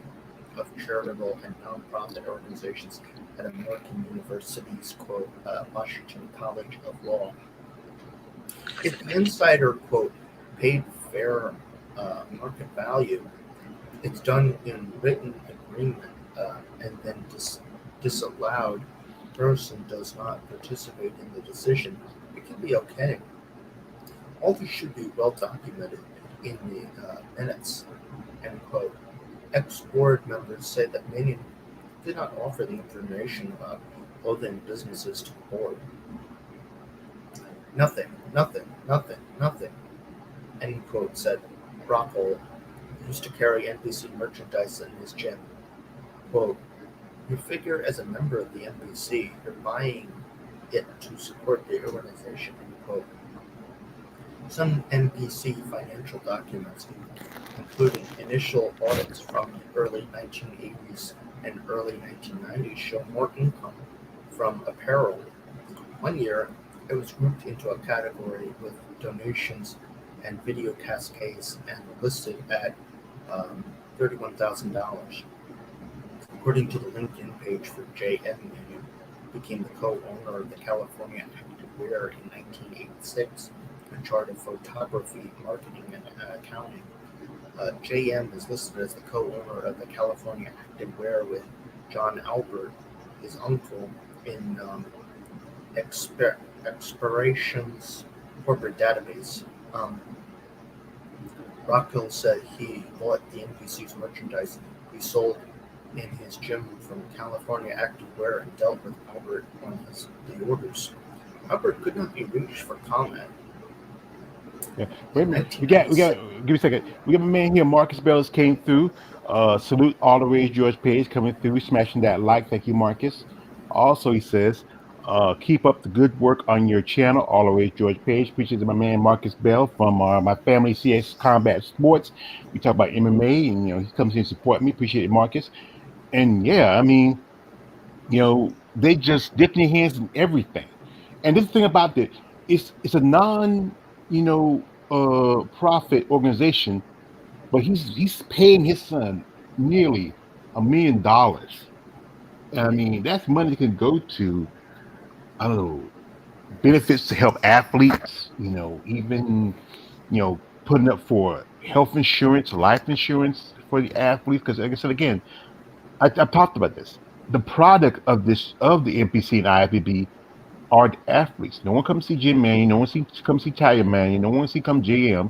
of charitable and nonprofit organizations at American University's, quote, Washington College of Law. If the insider, quote, paid fair market value, it's done in written agreement, and then disallowed person does not participate in the decision, it can be okay. All this should be well documented in the minutes, end quote. Ex-board members say that many did not offer the information about clothing businesses to the board. Nothing, end quote, said Rockwell, who used to carry NBC merchandise in his gym. Quote, you figure as a member of the NBC, you're buying it to support the organization, end quote. Some NBC financial documents, including initial audits from the early 1980s and early 1990s, show more income from apparel. One year, it was grouped into a category with donations and video cascades and listed at $31,000. According to the LinkedIn page for J.M., who became the co-owner of the California Activewear in 1986, a chart of photography, marketing, and accounting. J.M. is listed as the co-owner of the California Activewear with John Albert, his uncle, in Expirations corporate database. Um, Rockhill said he bought the NBC's merchandise he sold in his gym from California Activewear and dealt with Albert on the orders. Albert could not be reached for comment. Yeah. Wait a In minute. We got 1996, give me a second. We got a man here, Marcus Bells came through. Salute all the rage George Page coming through, smashing that like. Thank you, Marcus. Also, he says, keep up the good work on your channel, all the rage George Page. Appreciate my man Marcus Bell from my family CS Combat Sports. We talk about MMA, and he comes in and support me. Appreciate it, Marcus. And yeah, I mean, they just dip their hands in everything. And this thing about it, it's a non, profit organization, but he's paying his son nearly $1 million. I mean, that's money that can go to, I don't know, benefits to help athletes, even, putting up for health insurance, life insurance for the athletes. Because like I said again, I've talked about this. The product of the NPC and IFBB are the athletes. No one comes see Jim Man. No one come see Tiger Man. No one see come JM.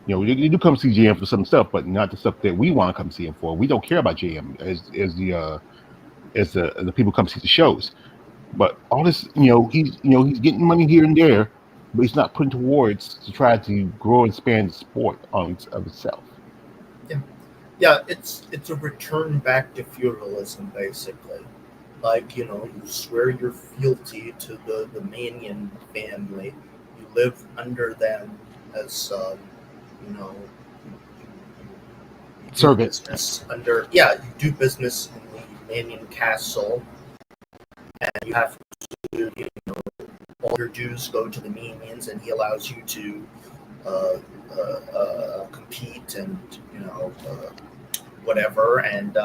They do come see JM for some stuff, but not the stuff that we want to come see him for. We don't care about JM as the people come see the shows. But all this, he's getting money here and there, but he's not putting towards to try to grow and expand the sport of itself. yeah, yeah, it's a return back to feudalism, basically. Like, you swear your fealty to the Manion family. You live under them as, you know, you do Servant. business under, yeah, you do business in the Manion castle, and you have to, all your dues go to the Manions, and he allows you to uh, compete and, whatever. And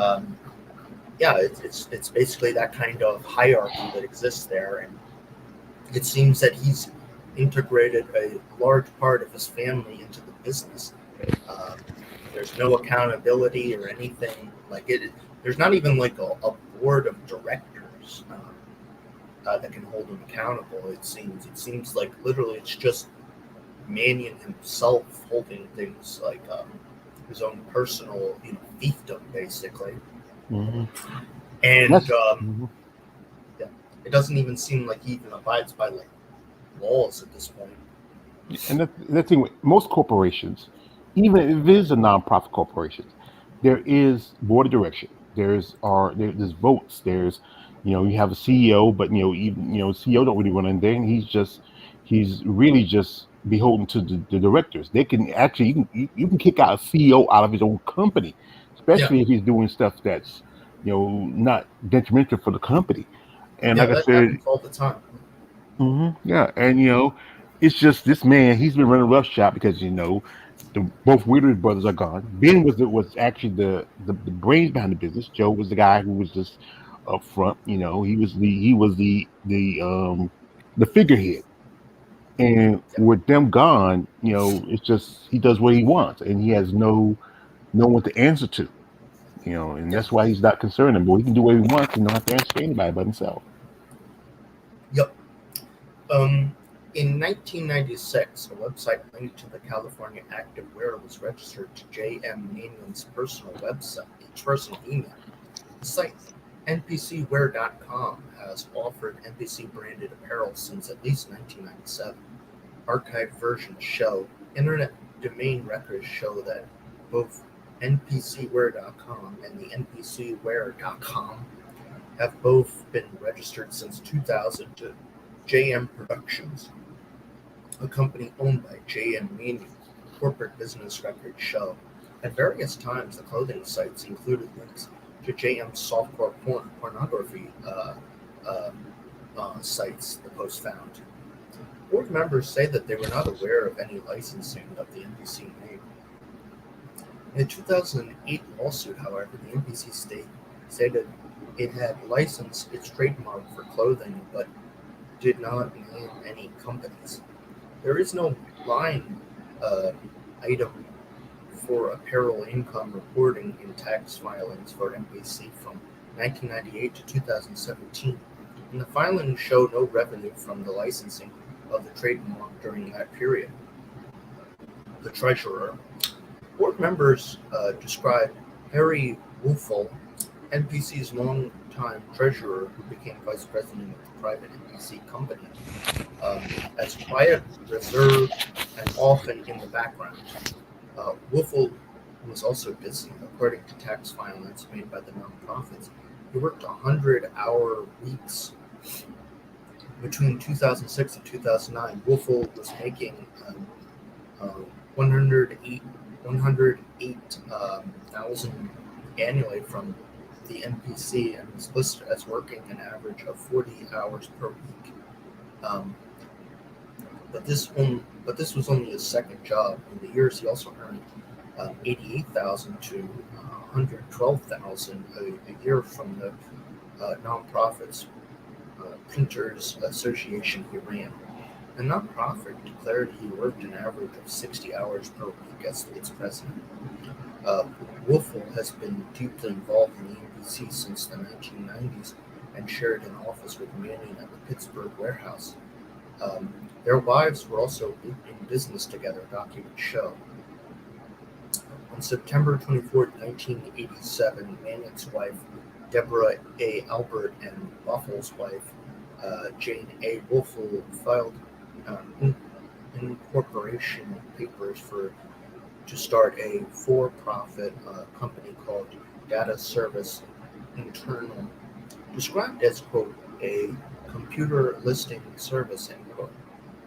yeah, it's basically that kind of hierarchy that exists there, and it seems that he's integrated a large part of his family into the business. Um, there's no accountability or anything like it. There's not even like a board of directors that can hold him accountable. It seems like literally it's just Mannion himself holding things like his own personal, fiefdom, basically. hmm And That's mhm. yeah, it doesn't even seem like he even abides by like laws at this point. And that's the thing with most corporations, even if it is a nonprofit corporation, there is board of direction. There's votes. You have a CEO, but even CEO don't really run in there, and he's really just beholden to the directors. They can actually you can kick out a CEO out of his own company, Yeah, especially if he's doing stuff that's not detrimental for the company. And yeah, like I that said, happens all the time. yeah, and it's just this man. He's been running rough shop because both Wheeler brothers are gone. Ben was actually the brains behind the business. Joe was the guy who was just up front. He was the figurehead. And Yeah, with them gone, it's just he does what he wants, and he has no one to answer to. And yeah, that's why he's not concerned anymore. He can do what he wants and don't have to answer to anybody but himself. yep. Um, in 1996, a website linked to the California Active Wear was registered to J.M. Mannion's personal website, his personal email. The site NPCwear.com has offered NPC branded apparel since at least 1997. Archived versions show Internet domain records show that both NPCwear.com and the NPCwear.com have both been registered since 2000 to JM Productions, a company owned by J.M. Manning. Corporate business records show. At various times, the clothing sites included links to JM's softcore pornography uh, sites the Post found. Board members say that they were not aware of any licensing of the NBC name. In a 2008 lawsuit, however, the NBC stated it had licensed its trademark for clothing but did not name any companies. There is no line uh, item for apparel income reporting in tax filings for NBC from 1998 to 2017, and the filings show no revenue from the licensing of the trademark during that period. The treasurer. Board members described Harry Woelfel, NBC's longtime treasurer who became vice president of the private NBC company, as quiet, reserved, and often in the background. Woelfel was also busy, according to tax filings made by the nonprofits. He worked 100-hour weeks between 2006 and 2009. Woelfel was making uh, 108 108,000 annually from the NPC and was listed as working an average of 40 hours per week. Um, but this was only his second job. In the years, he also earned 88,000 to 112,000 a year from the nonprofits Printers Association he ran. The nonprofit declared he worked an average of 60 hours per week as its president. Uh, Woelfel has been deeply involved in the NBC since the 1990s and shared an office with Manning at the Pittsburgh warehouse. Their wives were also in business together, documents show. On September 24, 1987, Manning's wife, Deborah A. Albert, and Waffel's wife, Jane A. Woelfel, filed incorporation papers to start a for-profit company called Data Service Internal, described as, quote, a computer listing service, end quote.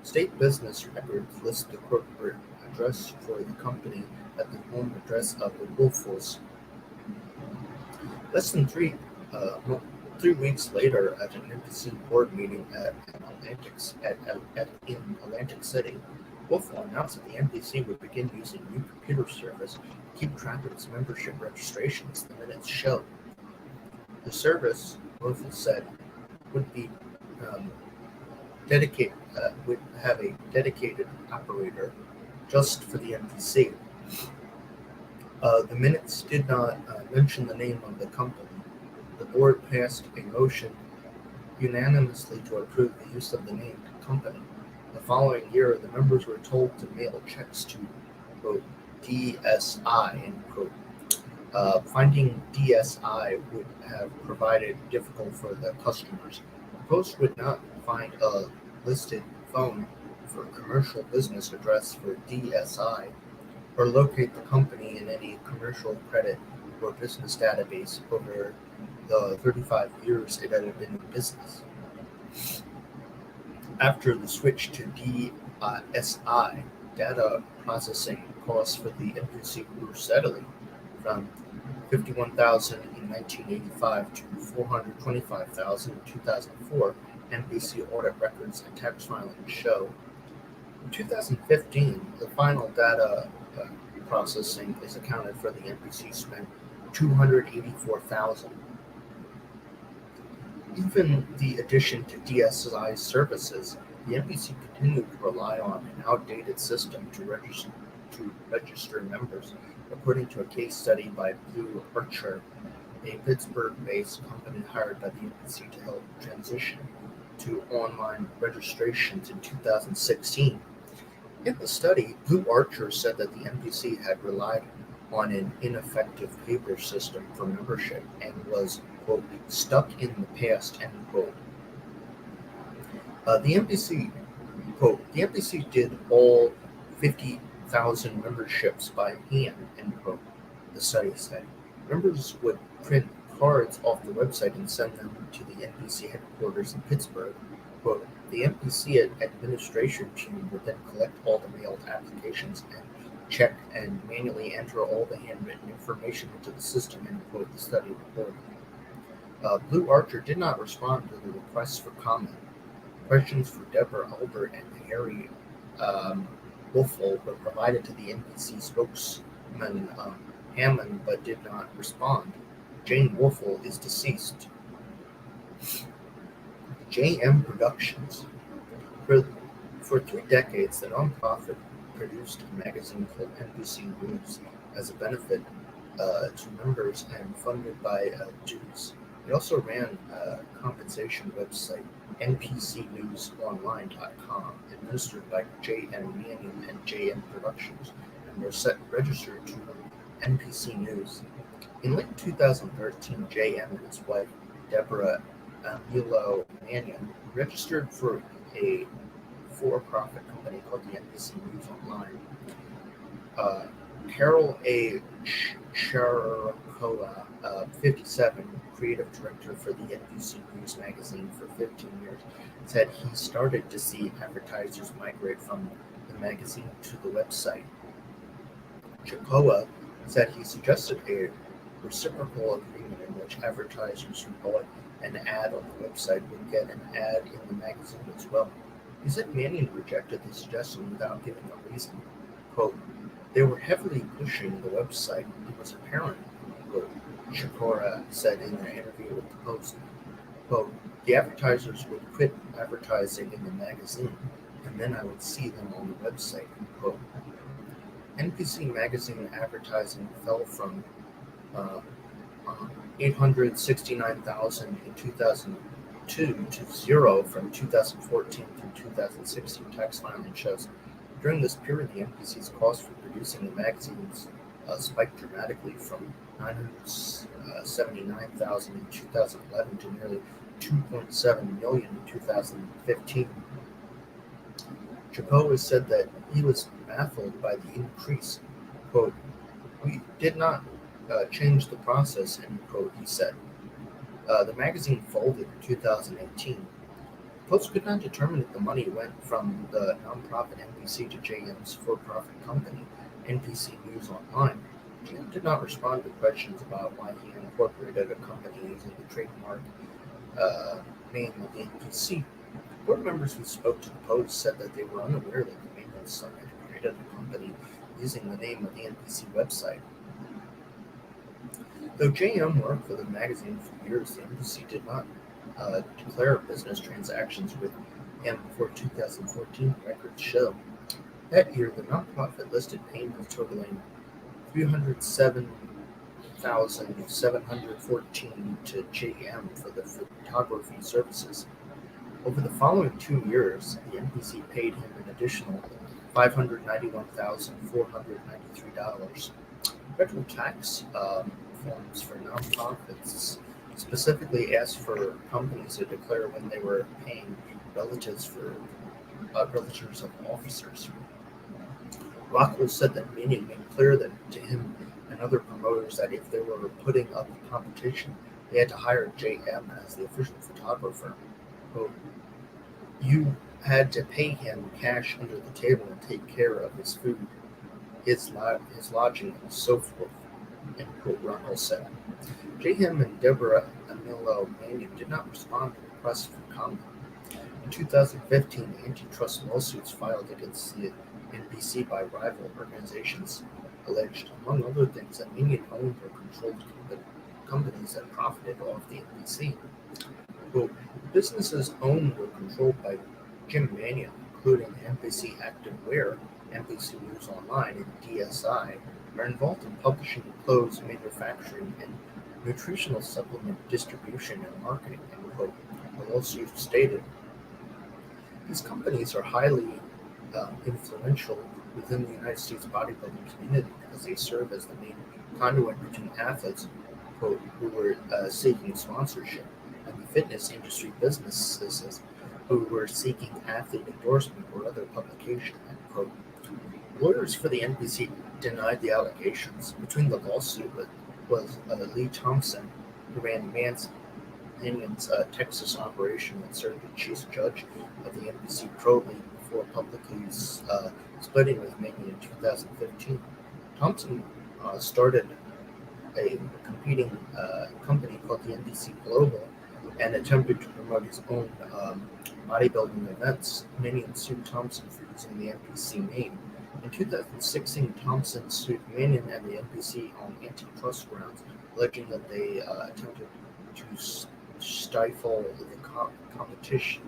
State business records list the corporate address for the company at the home address of the Woelfels. Less than 3 weeks later, at an NBC board meeting in Atlantic City, Woelfel announced that the NBC would begin using new computer service to keep track of its membership registrations. The minutes show the service, Woelfel said, would be um, would have a dedicated operator just for the NBC. The minutes did not mention the name of the company. The board passed a motion unanimously to approve the use of the name company. The following year, the members were told to mail checks to, quote, DSI, end quote. Finding DSI would have provided difficult for the customers. The Post would not find a listed phone for commercial business address for DSI or locate the company in any commercial credit or business database over the 35 years it had been in business. After the switch to DSI, data processing costs for the NBC grew steadily from 51,000 in 1985 to 425,000 in 2004, NBC audit records and tax filings show. In 2015, the final data processing is accounted for. The NBC spent 284,000. Even the addition to DSI services, the NBC continued to rely on an outdated system to register members, according to a case study by Blue Archer, a Pittsburgh-based company hired by the NBC to help transition to online registrations in 2016. In the study, Blue Archer said that the NBC had relied on an ineffective paper system for membership and was, quote, stuck in the past, end quote. The NBC, quote, the NBC did all 50,000 memberships by hand, end quote, the study said. Members would print cards off the website and send them to the NBC headquarters in Pittsburgh. Quote, the NBC administration team would then collect all the mailed applications and check and manually enter all the handwritten information into the system, end quote, the study reported. Blue Archer did not respond to the requests for comment. Questions for Deborah Albert and Harry Wolfel were provided to the NBC spokesman Hammond, but did not respond. Jane Wolfel is deceased. JM Productions. For 3 decades, the nonprofit produced a magazine called NBC News as a benefit to members and funded by dues. It also ran a compensation website, npcnewsonline.com, administered by J.M. Manning and J.M. Productions, and were registered to NBC News. In late 2013, J.M. and his wife, Deborah Milo Mannion, registered for a for-profit company called the NBC News Online. Carol A. Characola, 57, creative director for the NBC News magazine for 15 years, said he started to see advertisers migrate from the magazine to the website. Characola said he suggested a reciprocal agreement in which advertisers who bought an ad on the website would get an ad in the magazine as well. He said Mannion rejected the suggestion without giving a reason. Quote, they were heavily pushing the website. It was apparent, quote, Shakora said in an interview with the Post. Quote, the advertisers would quit advertising in the magazine, and then I would see them on the website, quote. NBC magazine advertising fell from 869,000 in 2002 to 0 from 2014 through 2016, tax filing shows. During this period, the NBC's cost for producing the magazines spiked dramatically from 979,000 in 2011 to nearly 2.7 million in 2015. Chapot said that he was baffled by the increase. Quote, we did not change the process, end quote, he said. The magazine folded in 2018. Post could not determine if the money went from the nonprofit NBC to JM's for-profit company, NBC News Online. JM did not respond to questions about why he incorporated a company using the trademark name of the NBC. Board members who spoke to the Post said that they were unaware that the maintenance son had created a company using the name of the NBC website. Though JM worked for the magazine for years, the NBC did not declare business transactions with him before 2014 records show. That year, the nonprofit listed payments totaling $307,714 to JM for the photography services. Over the following 2 years, the NBC paid him an additional $591,493. Federal tax forms for nonprofits specifically asked for companies to declare when they were paying relatives for relatives of officers. Rockwell said that Manion made clear that to him and other promoters that if they were putting up a competition, they had to hire J.M. as the official photographer. Quote, you had to pay him cash under the table and take care of his food, his lodging, and so forth, end quote, Rockwell said. J.M. and Deborah Amilo Manion did not respond to requests for comment. In 2015, antitrust lawsuits filed against the NBC by rival organizations alleged, among other things, that Manion owned or controlled companies that profited off the NBC. Quote, businesses owned or controlled by Jim Manion, including NBC Activewear, NBC News Online, and DSI, are involved in publishing clothes manufacturing and nutritional supplement distribution and marketing, end quote, the lawsuit stated. These companies are highly influential within the United States bodybuilding community because they serve as the main conduit between athletes, quote, who were seeking sponsorship and the fitness industry businesses who were seeking athlete endorsement or other publication, end quote. Lawyers for the NBC denied the allegations. Between the lawsuit was Lee Thompson, who ran Manion's Texas operation and served as chief judge of the NBC Pro League before publicly splitting with Manion in 2015. Thompson started a competing company called the NBC Global and attempted to promote his own bodybuilding events. Manion sued Thompson for using the NBC name. In 2016, Thompson sued Manion and the NBC on antitrust grounds, alleging that they attempted to stifle the competition.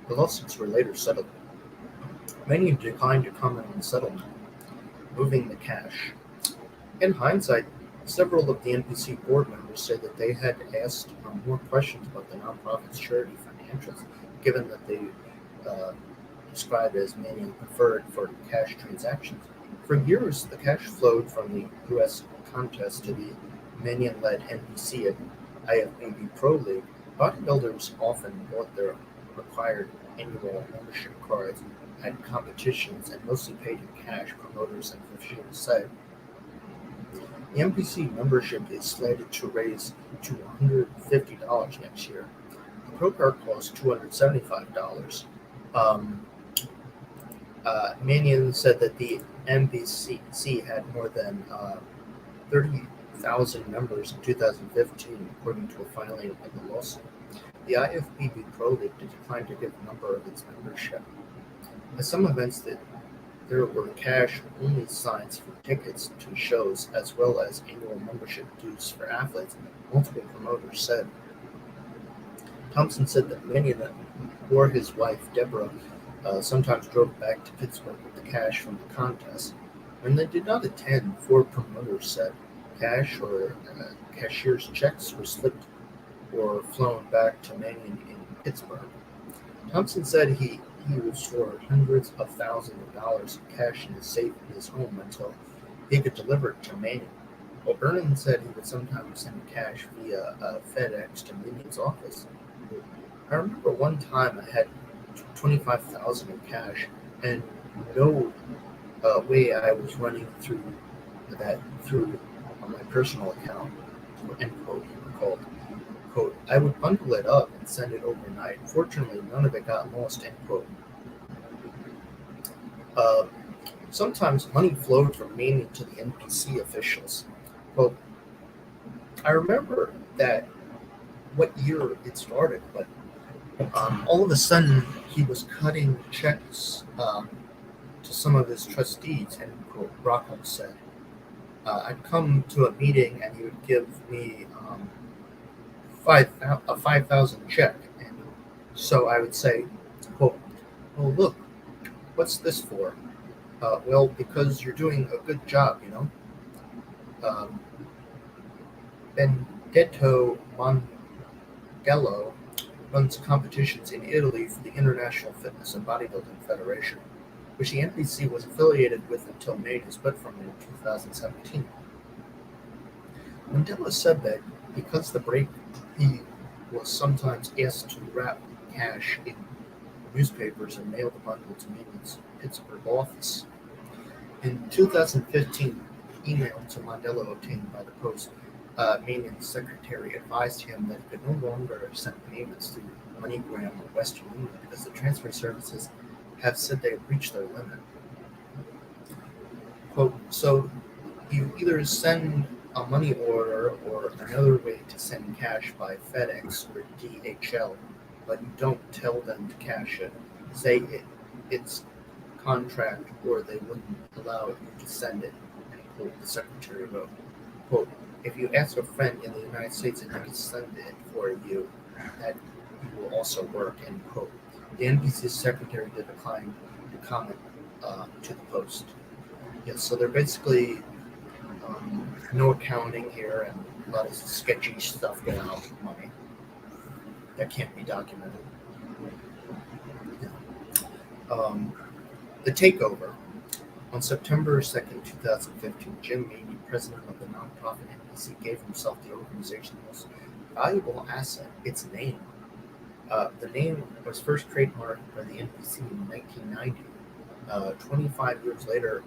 The lawsuits were later settled. Manion declined to comment on the settlement, moving the cash. In hindsight, several of the NBC board members said that they had asked more questions about the nonprofit's charity financials, given that they described as Manion preferred for cash transactions. For years, the cash flowed from the U.S. contest to the Manion-led NBC and IFBB Pro League. Bodybuilders often bought their required annual membership cards at competitions and mostly paid in cash, promoters and officials said. The NBC membership is slated to raise to $150 next year. The Pro Card costs $275. Manion said that the NBC had more than 30,000 members in 2015, according to a filing of the lawsuit. The IFBB Pro League declined to give a number of its membership. At some events, there were cash-only signs for tickets to shows, as well as annual membership dues for athletes, multiple promoters said. Thompson said that Manion or his wife, Deborah, sometimes drove back to Pittsburgh with the cash from the contest. When they did not attend, 4 promoters said cash or cashier's checks were slipped or flown back to Manion in Pittsburgh. Thompson said he would store hundreds of thousands of dollars in cash in his safe in his home until he could deliver it to Manion. O'Brien said he would sometimes send cash via FedEx to Manion's office. I remember one time I had $25,000 in cash, and no way I was running through on my personal account. End quote. He recalled. Quote, I would bundle it up and send it overnight. Fortunately, none of it got lost. End quote. Sometimes money flowed from Manion to the NBC officials. Quote, I remember that what year it started, but all of a sudden he was cutting checks to some of his trustees, end quote, Rockwell said. I'd come to a meeting and he would give me a 5,000 check, and so I would say, quote, well, look, what's this for? Well, because you're doing a good job, you know. Benedetto Mondello, runs competitions in Italy for the International Fitness and Bodybuilding Federation, which the NPC was affiliated with until May and split from in 2017. Mandela said that because the break, he was sometimes asked to wrap cash in newspapers and mail the bundle to Manion's Pittsburgh office. In 2015, email to Mandela obtained by the Post, Manion's secretary advised him that he could no longer send payments to MoneyGram or Western Union because the transfer services have said they have reached their limit. Quote, so you either send a money order or another way to send cash by FedEx or DHL, but you don't tell them to cash it. Say it's contract or they wouldn't allow you to send it, end quote, the secretary wrote. Quote, if you ask a friend in the United States if they can send it for you, that will also work, end quote. The NBC secretary did decline to comment to the Post. Yes, so they're basically no accounting here and a lot of sketchy stuff going on with money that can't be documented. The takeover. On September 2nd, 2015, Jim Maney, president of the nonprofit NBC, gave himself the organization's most valuable asset, its name. The name was first trademarked by the NBC in 1990. 25 years later,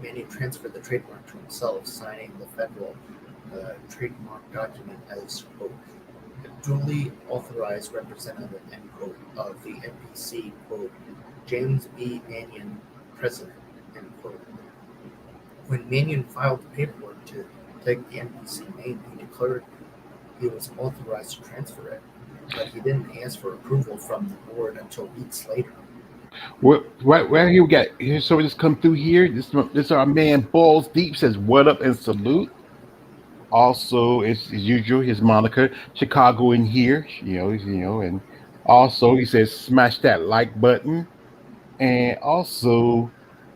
Maney transferred the trademark to himself, signing the federal trademark document as, quote, duly authorized representative, end quote, of the NBC, quote, James B. Manion, president, end quote. When Manion filed the paperwork to take the NBC name, he declared he was authorized to transfer it, but he didn't ask for approval from the board until weeks later. Where here we got here? So we just come through here. This our man Balls Deep says what up and salute. Also, it's as usual his moniker Chicago in here. And also he says smash that like button, and also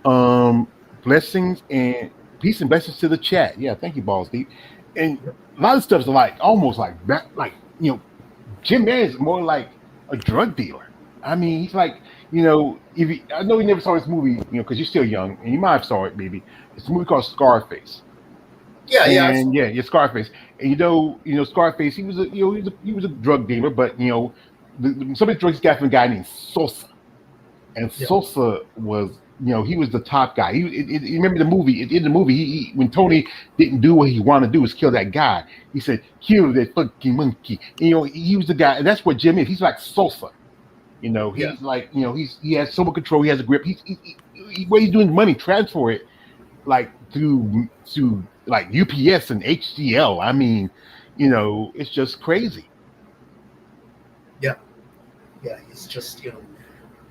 um blessings and peace and blessings to the chat. Yeah, thank you, Balls Deep. And a lot of stuff's like almost like that, like Jim Mann is more like a drug dealer. I mean, he's like, if I know you never saw this movie, because you're still young, and you might have saw it, maybe. It's a movie called Scarface, Yeah, I and saw. yeah, Scarface, and Scarface, he was a drug dealer, but some of the drugs he got from a guy named Sosa, and Yeah, Sosa was. He was the top guy. You remember the movie? In the movie, when Tony didn't do what he wanted to do, was kill that guy. He said, "Kill that fucking monkey." He was the guy, and that's what Jim is. He's like Sosa. yeah, He's like, he has so much control. He has a grip. What he's doing, money transfer it like to like UPS and HCL. I mean, it's just crazy. yeah, yeah. He's just,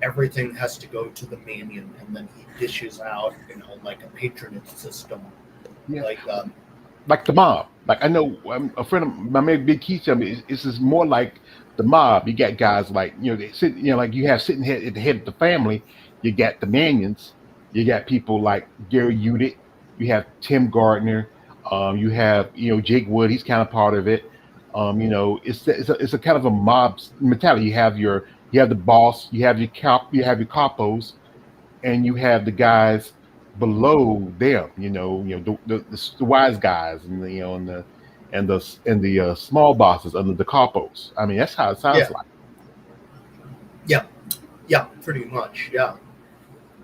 everything has to go to the Manion, and then he dishes out, like a patronage system. Yeah, Like, like the mob. Like I know a friend of my man Big Keith tell me it's just more like the mob. You got guys like they sit like you have sitting head at the head of the family. You got the Manions. You got people like Gary Udit. You have Tim Gardner. You have Jake Wood. He's kind of part of it. It's a kind of a mob mentality. You have the boss. You have your you have your capos, and you have the guys below them. The wise guys, and the small bosses under the capos. I mean, that's how it sounds yeah, like. yeah, yeah, pretty much, yeah.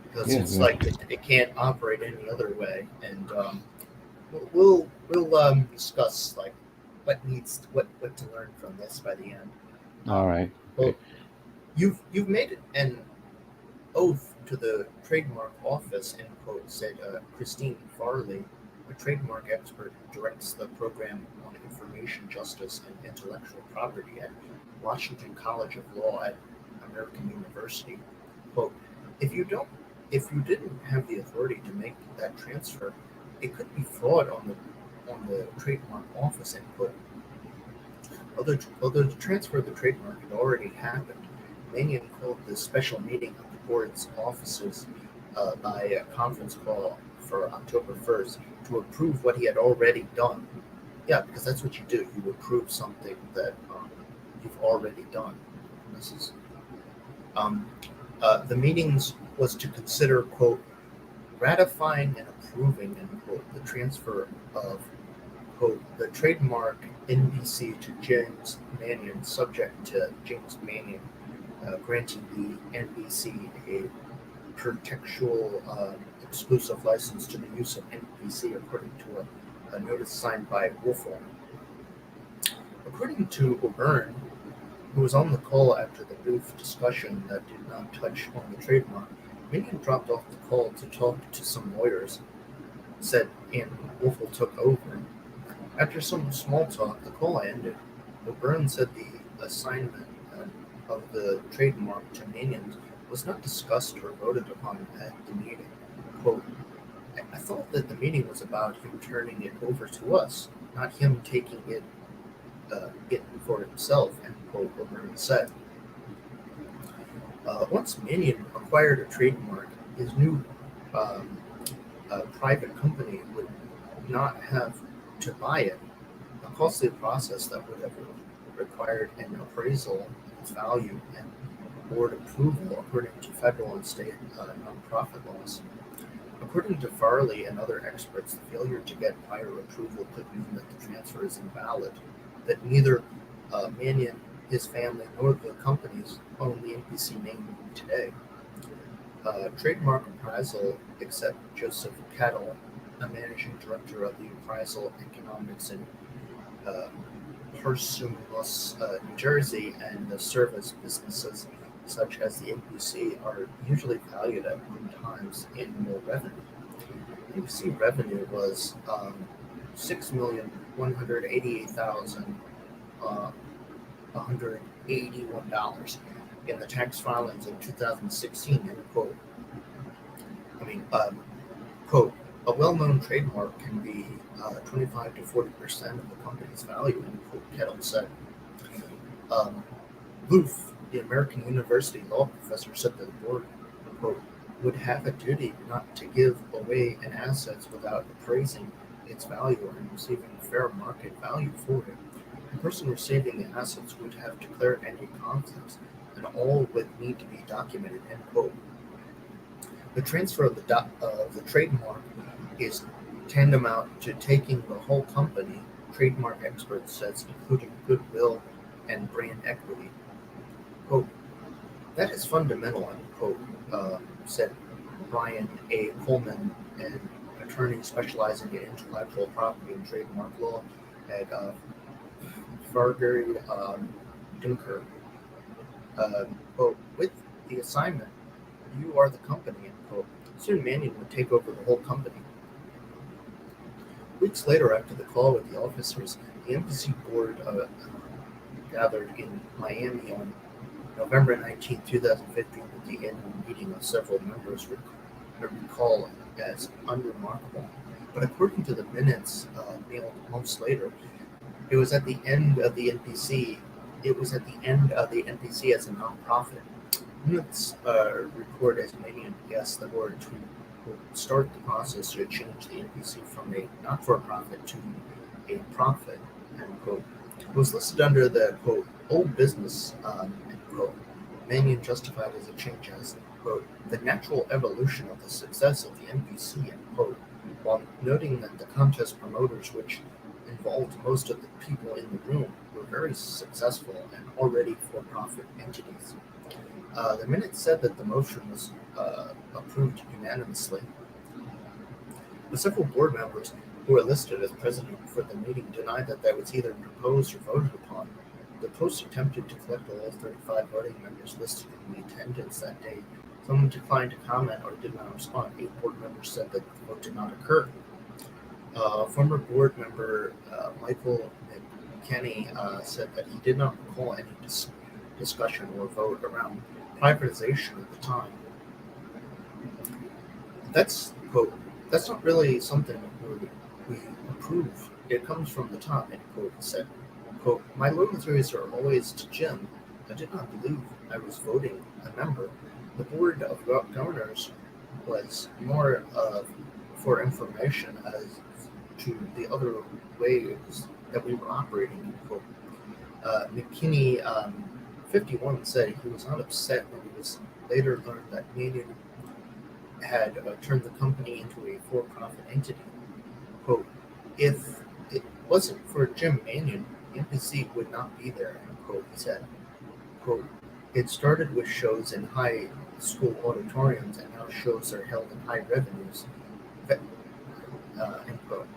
Because Yeah, it's yeah. like it can't operate any other way, and we'll discuss like what to learn from this by the end. All Um, right. well, Okay. you've made an oath to the trademark office, end quote, said Christine Farley, a trademark expert who directs the program on information justice and intellectual property at Washington College of Law at American University. Quote, if you don't if you didn't have the authority to make that transfer, it could be fraud on the trademark office, end quote. Although the transfer of the trademark had already happened, Manion called the special meeting of the board's officers by a conference call for October 1st to approve what he had already done. Yeah, because that's what you do. You approve something that you've already done. businesses. Um, the meetings was to consider, quote, ratifying and approving, end quote, the transfer of, quote, the trademark NBC to James Manion, subject to James Manion granting the NBC a perpetual exclusive license to the use of NBC, according to a notice signed by Wolfel. According to O'Byrne, who was on the call after the brief discussion that did not touch on the trademark, Manion dropped off the call to talk to some lawyers, said, and Wolfel took over. After some small talk, the call ended. O'Byrne said the assignment of the trademark to Manion was not discussed or voted upon at the meeting. Quote, I thought that the meeting was about him turning it over to us, not him taking it for himself, end quote, O'Byrne said. Once Manion acquired a trademark, his new private company would not have to buy it, a costly process that would have required an appraisal of its value and board approval according to federal and state nonprofit laws. According to Farley and other experts, the failure to get prior approval could mean that the transfer is invalid, that neither Manion, his family, nor the companies own the NBC name today. Trademark appraisal, except Joseph Cattle, a managing director of the appraisal economics in Parsons, New Jersey, and the service businesses such as the NBC are usually valued at 1 times annual revenue. NBC revenue was $6,188,181 in the tax filings in 2016. End quote. Quote, a well-known trademark can be 25 to 40% of the company's value, end quote, Kettle said. Loof, the American University law professor, said that the board, quote, would have a duty not to give away an asset without appraising its value and receiving fair market value for it. The person receiving the assets would have declared any conflicts, and all would need to be documented, end quote. The transfer of the trademark is tantamount to taking the whole company, trademark expert says, including goodwill and brand equity. Quote, that is fundamental, unquote, said Brian A. Coleman, an attorney specializing in intellectual property and trademark law at Fargery Dunker. Quote, with the assignment, you are the company, end quote. Soon Manion would take over the whole company. Weeks later, after the call with the officers, the NBC board gathered in Miami on November 19, 2015, at the annual meeting of several members recall as unremarkable. But according to the minutes mailed months later, it was at the end of the NBC. It was at the end of the NBC as a nonprofit. Minutes record as Manion asked the board to start the process to change the NBC from a not-for-profit to a profit, end quote. It was listed under the, quote, old business, end quote. Manion justified as a change as, quote, the natural evolution of the success of the NBC, end quote, while noting that the contest promoters, which involved most of the people in the room, were very successful and already for-profit entities. The minutes said that the motion was approved unanimously. The several board members who were listed as president for the meeting denied that was either proposed or voted upon. The Post attempted to collect all 35 voting members listed in the attendance that day. Some declined to comment or did not respond. 8 board members said that the vote did not occur. Former board member Michael McKenney said that he did not recall any discussion or vote around privatization at the time. That's, quote, that's not really something we approve. It comes from the top, end quote, he said. Quote, my loyalties are always to Jim. I did not believe I was voting a member. The board of governors was more for information as to the other ways that we were operating, end quote. McKinney 51 said he was not upset when he was later learned that Manion had turned the company into a for-profit entity. Quote, if it wasn't for Jim Manion, NBC would not be there, end quote, he said. Quote, it started with shows in high school auditoriums and now shows are held in high revenues, end quote.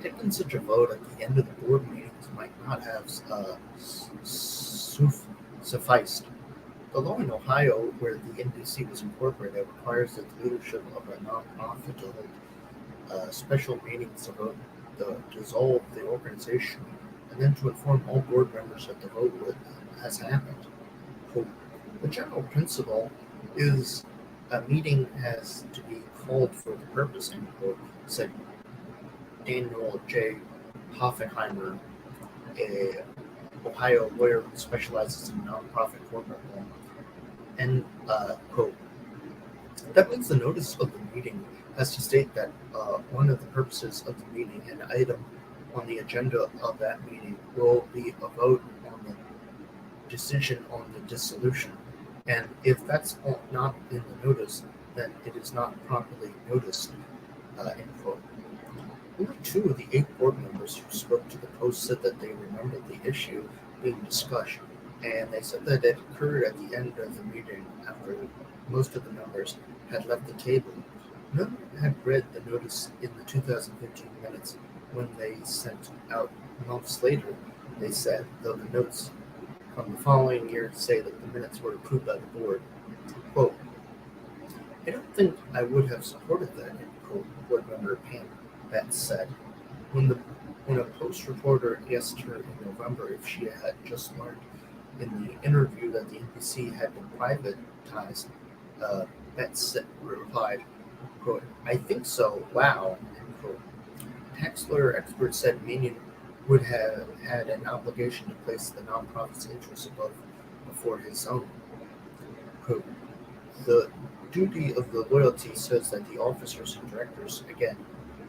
Taking such a vote at the end of the board meetings might not have sufficed. The law in Ohio, where the NBC was incorporated, requires that the leadership of a nonprofit to hold special meetings to vote to dissolve the organization, and then to inform all board members that the has happened. Quote, the general principle is a meeting has to be called for the purpose, end quote, said Daniel J. Hoffenheimer, a Ohio lawyer who specializes in nonprofit corporate law. And quote, that means the notice of the meeting has to state that one of the purposes of the meeting, an item on the agenda of that meeting, will be a vote on the decision on the dissolution. And if that's not in the notice, then it is not properly noticed, end quote. Only 2 of the 8 board members who spoke to the Post said that they remembered the issue being discussed, and they said that it occurred at the end of the meeting after most of the members had left the table. None had read the notice in the 2015 minutes when they sent out months later, they said, though the notes from the following year say that the minutes were approved by the board. Quote, I don't think I would have supported that, end quote, board member Pam Betts said. When a Post reporter asked her in November if she had just learned in the interview that the NBC had been privatized, Betts replied, quote, I think so, wow, end quote. Tax lawyer experts said Manion would have had an obligation to place the nonprofit's interests before his own. Quote, the duty of the loyalty says that the officers and directors, again,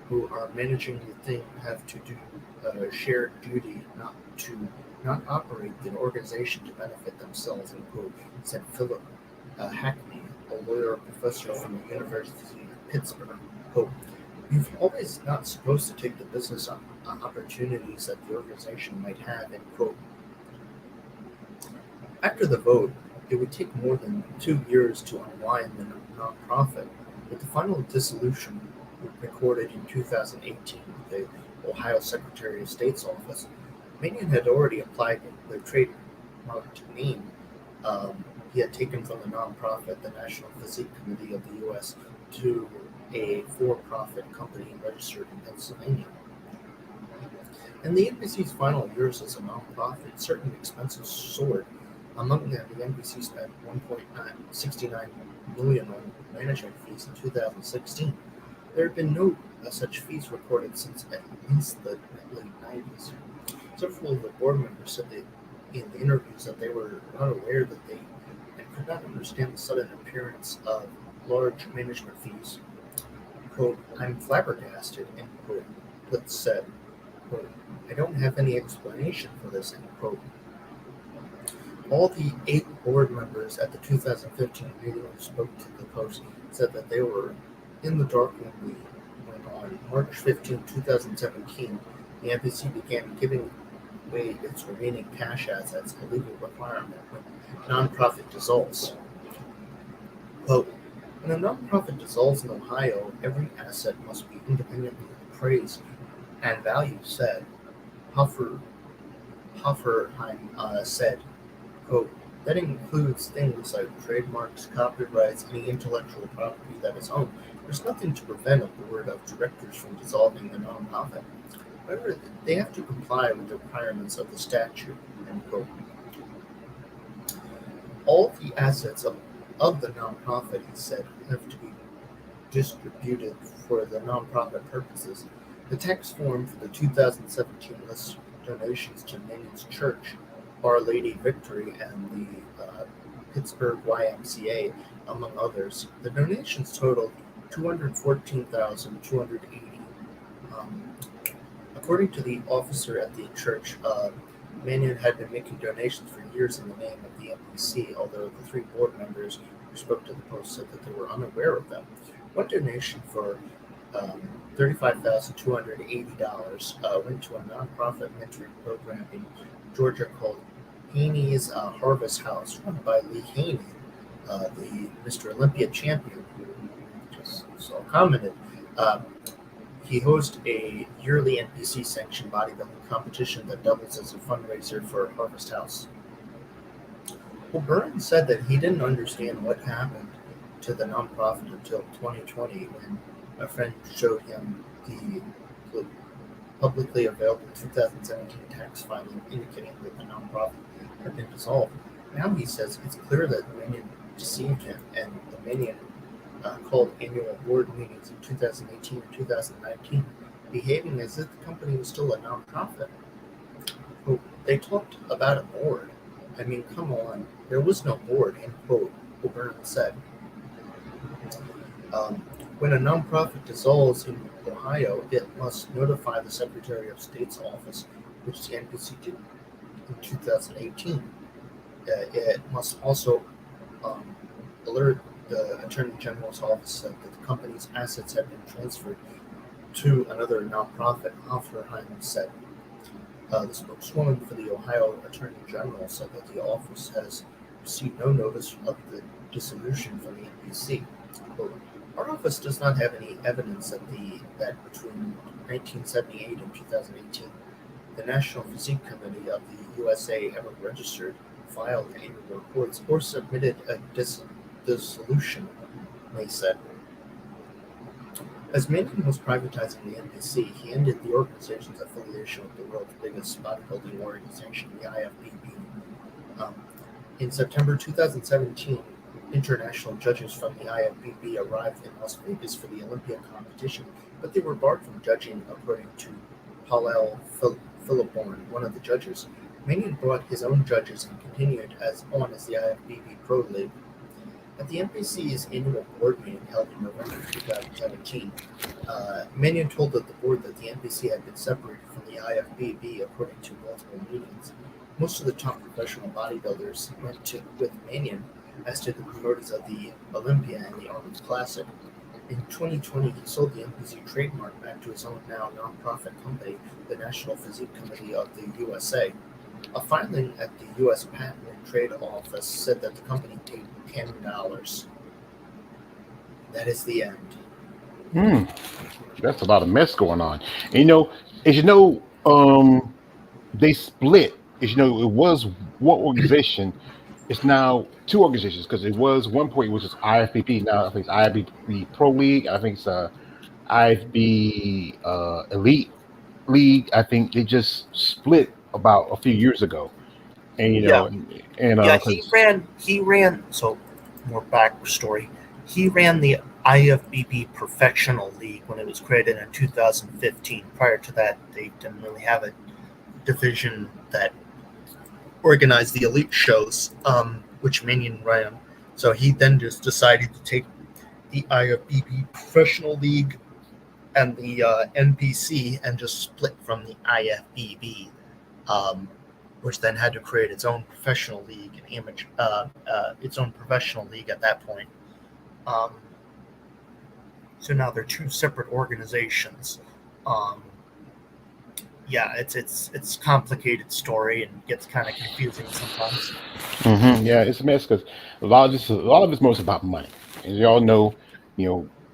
who are managing the thing have to do a shared duty not operate the organization to benefit themselves, end quote, said Philip Hackney, a lawyer professor from the University of Pittsburgh. Quote, you've always not supposed to take the business opportunities that the organization might have, end quote. After the vote, it would take more than 2 years to unwind the nonprofit, with the final dissolution recorded in 2018 with the Ohio Secretary of State's office. Manion had already applied the trademarked name he had taken from the nonprofit, the National Physique Committee of the U.S., to a for-profit company registered in Pennsylvania. In the NBC's final years as a nonprofit, certain expenses soared. Among them, the NBC spent $1.69 million on management fees in 2016. There have been no such fees recorded since at least the late 90s. Several of the board members said in the interviews that they were not aware that they could not understand the sudden appearance of large management fees. Quote, I'm flabbergasted, end quote, Blitz said. Quote, I don't have any explanation for this, end quote. All the 8 board members at the 2015 meeting who spoke to the Post said that they were in the dark when on March 15, 2017, the NBC began giving away its remaining cash assets, a legal requirement when nonprofit dissolves. Quote, when a nonprofit dissolves in Ohio, every asset must be independently appraised and valued, said. Hofferheim said, quote, that includes things like trademarks, copyrights, any intellectual property that is owned. There's nothing to prevent a board of directors from dissolving the nonprofit. However, they have to comply with the requirements of the statute, end quote. All the assets of the nonprofit, he said, have to be distributed for the nonprofit purposes. The tax form for the 2017 lists donations to Manion's Church, Our Lady Victory, and the Pittsburgh YMCA, among others. The donations totaled $214,280. According to the officer at the church, Manion had been making donations for years in the name of the NBC, although the three board members who spoke to the Post said that they were unaware of them. One donation for $35,280 went to a nonprofit mentoring program in Georgia called Haney's Harvest House, run by Lee Haney, the Mr. Olympia champion, who just so commented. Uh, he hosts a yearly NPC sanctioned bodybuilding competition that doubles as a fundraiser for Harvest House. Well, Burns said that he didn't understand what happened to the nonprofit until 2020 when a friend showed him the publicly available 2017 tax filing indicating that the nonprofit had been dissolved. Now he says it's clear that Manion deceived him, and the Manion called annual board meetings in 2018 and 2019, behaving as if the company was still a nonprofit. Quote, they talked about a board. I mean, come on, there was no board, end quote, O'Byrne said. Um, when a nonprofit dissolves in Ohio, it must notify the Secretary of State's office, which the NBC did in 2018. It must also um, alert the Attorney General's office that the company's assets have been transferred to another nonprofit, Hoffenheim said. The spokeswoman for the Ohio Attorney General said that the office has received no notice of the dissolution from the NBC. Quote, our office does not have any evidence that between 1978 and 2018, the National Physique Committee of the USA ever registered, filed annual reports, or submitted a dissolution, they said. As Manning was privatizing the NBC, he ended the organization's affiliation with the world's biggest bodybuilding organization, the IFBB. Um, in September 2017, international judges from the IFBB arrived in Las Vegas for the Olympia competition, but they were barred from judging, according to Paul Philipborn, one of the judges. Manning brought his own judges and continued as the IFBB Pro League. At the NBC's annual board meeting held in November 2017, Mannion told the board that the NBC had been separated from the IFBB according to multiple meetings. Most of the top professional bodybuilders went with Mannion, as did the promoters of the Olympia and the Arnold Classic. In 2020, he sold the NBC trademark back to his own now nonprofit company, the National Physique Committee of the USA. A filing at the U.S. Patent and Trade Office said that the company paid $10. That is the end. That's a lot of mess going on. And, as you know, they split. As you know, it was one organization. It's now two organizations because it was one point which is IFBB. Now I think it's IFBB Pro League. I think it's IFB Elite League. I think they just split about a few years ago, and Yeah, he because ran. So, more backstory. He ran the IFBB Professional League when it was created in 2015. Prior to that, they didn't really have a division that organized the elite shows, which Minion ran. So he then just decided to take the IFBB Professional League and the NPC and just split from the IFBB, which then had to create its own professional league and its own professional league at that point. So now they're two separate organizations. It's a complicated story and gets kind of confusing sometimes. yeah, it's a mess because a lot of it's most about money, and you all know,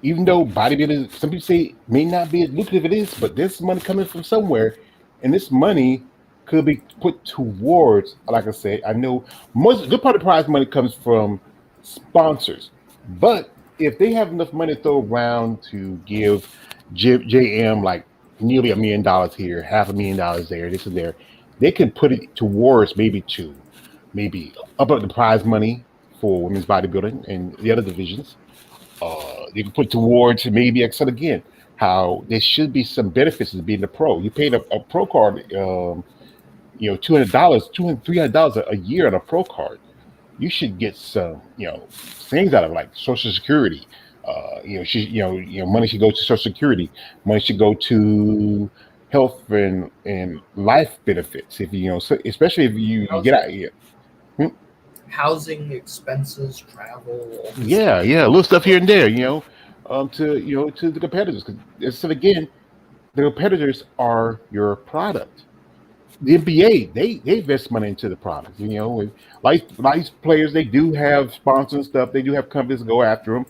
even though bodybuilding, some people say may not be as lucrative it is, but there's money coming from somewhere, and this money could be put towards, like I said, I know most good part of the prize money comes from sponsors, but if they have enough money to throw around to give JM like nearly $1 million here, $500,000 there, this and there, they can put it towards maybe up the prize money for women's bodybuilding and the other divisions. You can put towards maybe Excel again. How there should be some benefits to being a pro. You paid a pro card, $200, $300 a year on a pro card. You should get some, things out of like Social Security. Money should go to Social Security. Money should go to health and life benefits. If you know, so especially if you get Housing, out here. Hmm, housing expenses, travel, all this yeah, stuff. yeah, little stuff here and there. To to the competitors. Because so again, the competitors are your product. The NBA, they invest money into the product. And like these players, they do have sponsors and stuff. They do have companies that go after them.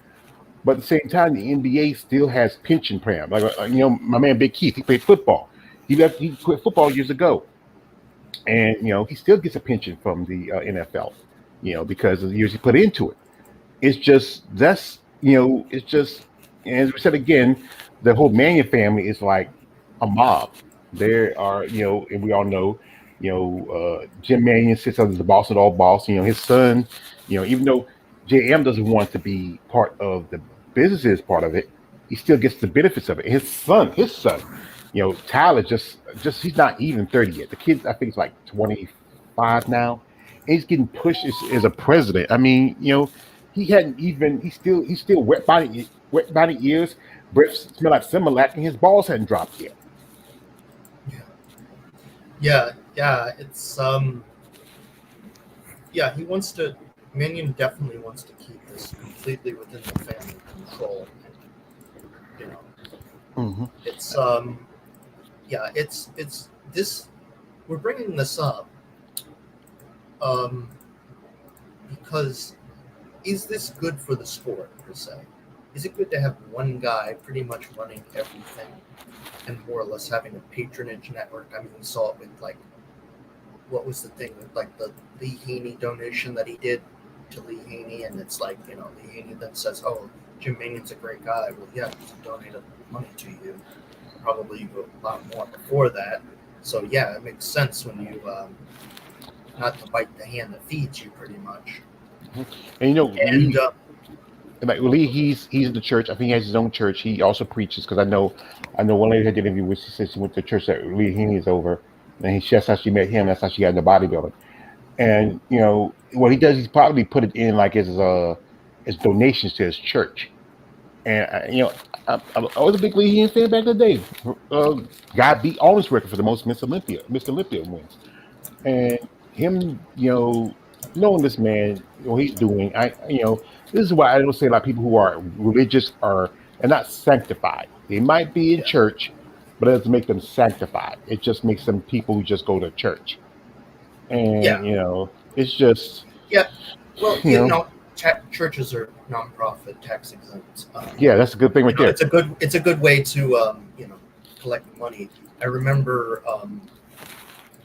But at the same time, the NBA still has pension plans. My man Big Keith, he played football. He quit football years ago, and he still gets a pension from the NFL. Because of the years he put into it. It's just as we said again, the whole Mannion family is like a mob. There are, and we all know, Jim Mannion sits as the boss of all boss. His son, even though JM doesn't want to be part of the business part of it, he still gets the benefits of it. His son, Tyler just he's not even 30 yet. The kid I think is like 25 now. And he's getting pushed as a president. I mean, he hadn't even he's still wet body ears, breath smell like Similac, and his balls hadn't dropped yet. Yeah, yeah. Yeah. He wants to. Minion definitely wants to keep this completely within the family control. You know, Hmm. it's yeah, it's this. We're bringing this up um, because is this good for the sport per se? Is it good to have one guy pretty much running everything and more or less having a patronage network? I mean, we saw it with like what was the thing with like the Lee Haney donation that he did to Lee Haney, and it's like Lee Haney then says, "Oh, Jim Manion's a great guy." Well, yeah, he donated money to you, probably a lot more before that. So yeah, it makes sense when you not to bite the hand that feeds you, pretty much. And And Lee, like Lee, he's in the church. I think he has his own church. He also preaches because I know one lady had the interview where she said she went to church that Lee Haney is over, and that's how she met him. That's how she got into bodybuilding. And what he does, he's probably put it in like as donations to his church. And I was a big Lee Haney fan back in the day. Uh, Guy beat Always record for the most Miss Olympia wins. And him, knowing this man, what he's doing, this is why I don't say a lot of people who are religious are not sanctified. They might be in yeah, church, but it doesn't make them sanctified. It just makes them people who just go to church. And yeah, it's just, yeah. Well, you know, churches are nonprofit, tax exempt. yeah, that's a good thing right there. It's a good way to collect money. I remember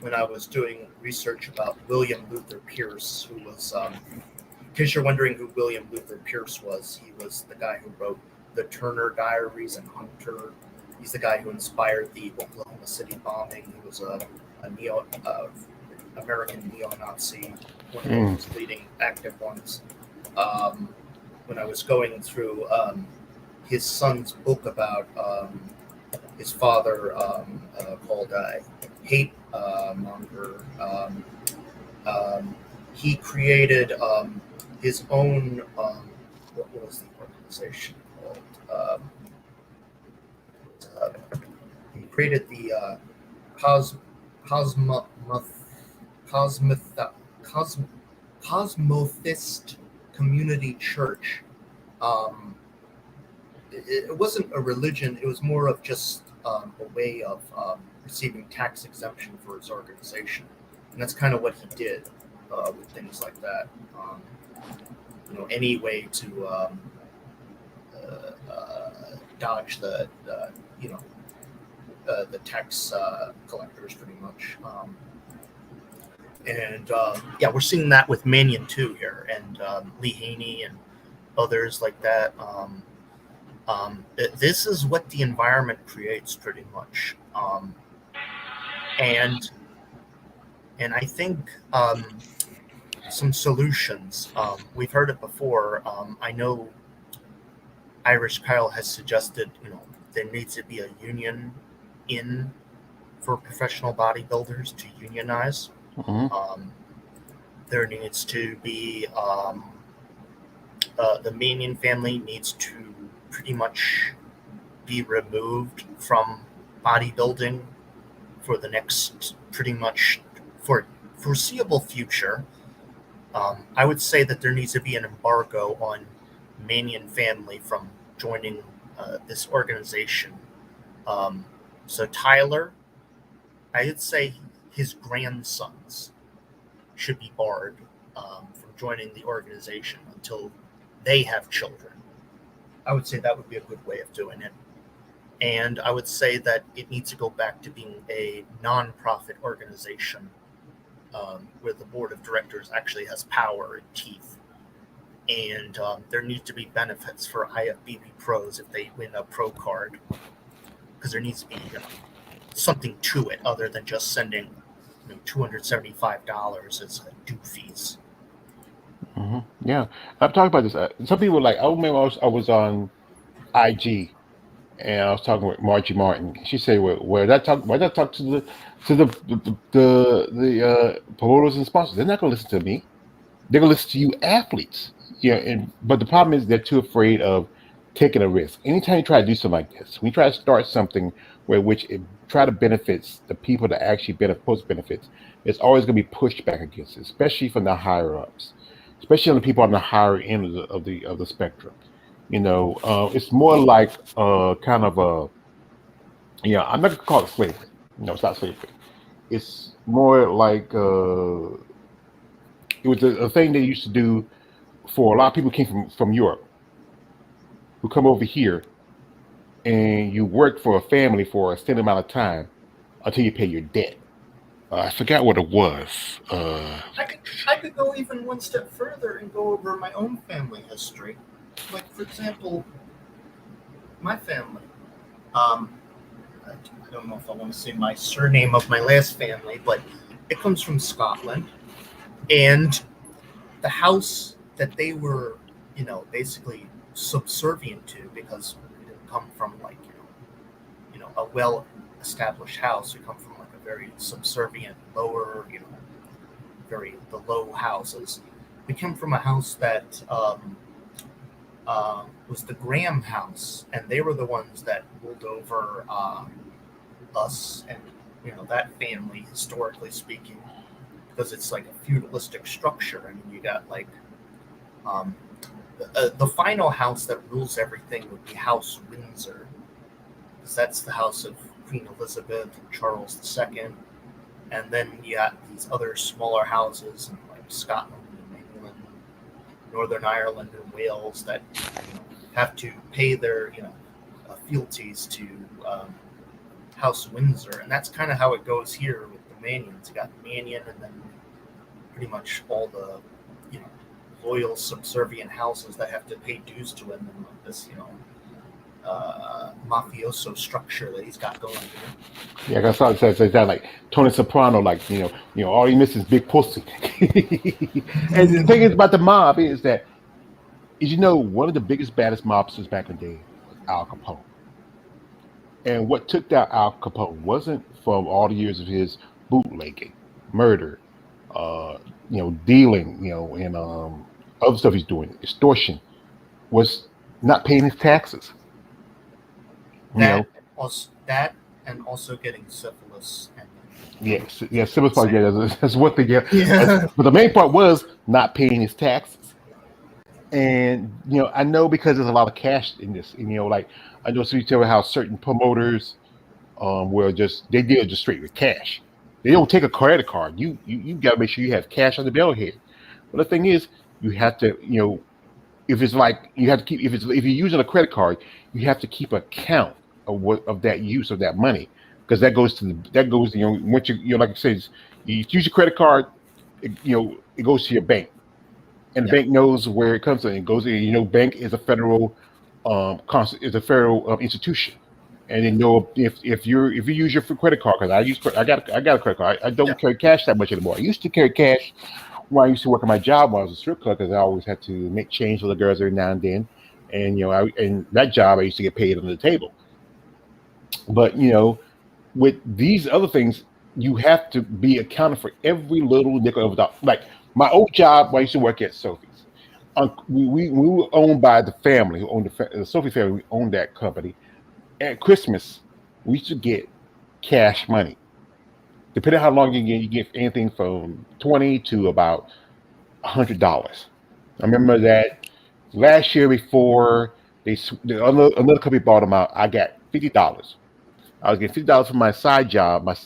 when I was doing research about William Luther Pierce, who was, in case you're wondering who William Luther Pierce was, he was the guy who wrote the Turner Diaries and Hunter. He's the guy who inspired the Oklahoma City bombing. He was a American neo-Nazi, one of Mm, those leading active ones. Um, when I was going through his son's book about his father, called Hate Monger, he created his own. What was the organization called? Uh, he created the Cos Cosmo Cosmoth- Cos- Cosmothist Community Church. Um, it wasn't a religion; it was more of just a way of receiving tax exemption for his organization, and that's kind of what he did with things like that. Any way to dodge you know the tax collectors, pretty much. And yeah, we're seeing that with Mannion too here, and Lee Haney and others like that. This is what the environment creates, pretty much, and I think some solutions. We've heard it before. I know Irish Kyle has suggested, there needs to be a union in for professional bodybuilders to unionize. mhm. Um, there needs to be the Manion family needs to pretty much be removed from bodybuilding for the next pretty much for foreseeable future. I would say that there needs to be an embargo on Manion family from joining this organization. Um, so Tyler, I would say his grandsons should be barred from joining the organization until they have children. I would say that would be a good way of doing it. And I would say that it needs to go back to being a non-profit organization where the board of directors actually has power and teeth. And there needs to be benefits for IFBB pros if they win a pro card, because there needs to be something to it other than just sending $275 as due fees. Yeah, I've talked about this. Some people like. I remember I was on IG and I was talking with Margie Martin. She said, "Well, where did I talk to the promoters and sponsors? They're not going to listen to me. They're gonna listen to you athletes. But the problem is they're too afraid of taking a risk. Anytime you try to do something like this, when you try to start something where which it try to benefits the people that actually post benefits, it's always gonna be pushed back against it, especially from the higher ups, especially on the people on the higher end of the spectrum. It's more like kind of a I'm not gonna call it slavery. No, it's not slavery. It's more like it was a thing they used to do for a lot of people who came from Europe who come over here and you work for a family for a extended amount of time until you pay your debt. I forgot what it was. I could go even one step further and go over my own family history. Like, for example, my family. Um, I don't know if I want to say my surname of my last family, but it comes from Scotland. And the house that they were, basically subservient to, because we didn't come from like, a well-established house. We come from like a very subservient, lower, the low houses. We come from a house that was the Graham house, and they were the ones that ruled over us and that family, historically speaking, because it's like a feudalistic structure. I mean, you got like um, the final house that rules everything would be House Windsor, because that's the house of Queen Elizabeth and Charles II. And then you got these other smaller houses in like Scotland and England, Northern Ireland and Wales that have to pay their fealties to House Windsor, and that's kind of how it goes here with the Manions. You got Manion, and then pretty much all the loyal subservient houses that have to pay dues to him, and like this mafioso structure that he's got going here. Yeah, that's how it says. It's like Tony Soprano, like all he misses is big pussy. And the thing is about the mob is one of the biggest baddest mobsters back in the day was Al Capone. And what took down Al Capone wasn't from all the years of his bootlegging, murder, dealing, and other stuff he's doing, extortion, was not paying his taxes. You know, And also getting syphilis. And yes, yeah, civil part, yeah, that's what they get. yeah, But the main part was not paying his taxes. And I know because there's a lot of cash in this. And, like I know, so you tell me how certain promoters were they deal just straight with cash. They don't take a credit card. You got to make sure you have cash on the bellhead. But the thing is, you have to if it's like you have to keep if you're using a credit card, you have to keep account of that use of that money, because that goes once like I said, you use your credit card, it goes to your bank, and the yeah, bank knows where it comes from. It goes, bank is a federal institution, and they know if you use your credit card, because I got a credit card. I yeah, don't carry cash that much anymore. I used to carry cash when I used to work at my job when I was a strip club, because I always had to make change for the girls every now and then, and and that job I used to get paid under the table. But with these other things, you have to be accounted for every little nickel of a dollar. Like my old job, when I used to work at Sophie's. We were owned by the family who owned the Sophie family. We owned that company. At Christmas, we used to get cash money. Depending on how long you get anything from 20 to about $100. I remember that last year before another company bought them out, I got $50. I was getting $50 from my side job, my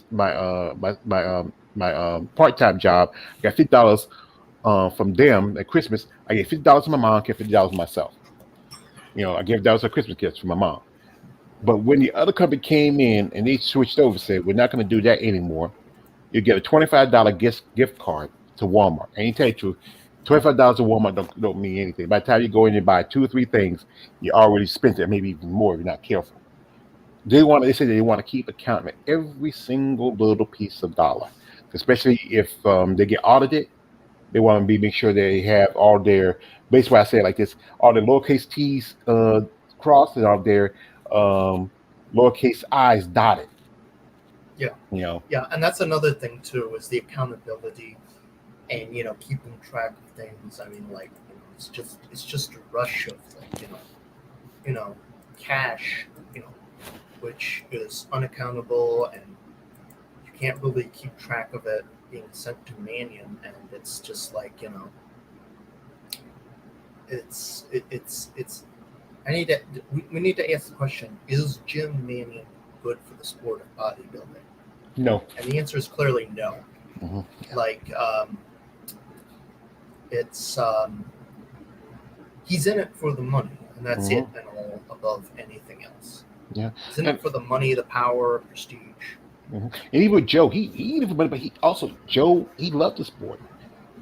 part time job. I got $50 from them at Christmas. I get $50 from my mom, get $50 from myself. I gave that was a Christmas gift from my mom. But when the other company came in and they switched over, said we're not going to do that anymore. You get a $25 gift card to Walmart. And you tell you the truth, $25 to Walmart don't mean anything. By the time you go in and buy two or three things, you already spent it, maybe even more if you're not careful. They say they want to keep account of every single little piece of dollar, especially if they get audited. They want to be make sure they have all their basically I say it like this, all their lowercase t's crossed and all their um, lowercase i's dotted. Yeah, You know, yeah, and that's another thing too is the accountability and keeping track of things. I mean, like it's just a rush of like you know cash, which is unaccountable and you can't really keep track of it being sent to Mannion, and it's just like it's. We need to ask the question: is Jim Mannion good for the sport of bodybuilding? no. And the answer is clearly no. Hmm. Like it's he's in it for the money, and that's it, Hmm. and all above anything else. Yeah. He's in And, it for the money, the power, prestige. mhm. And even with Joe, he did it for money, but he also Joe he loved the sport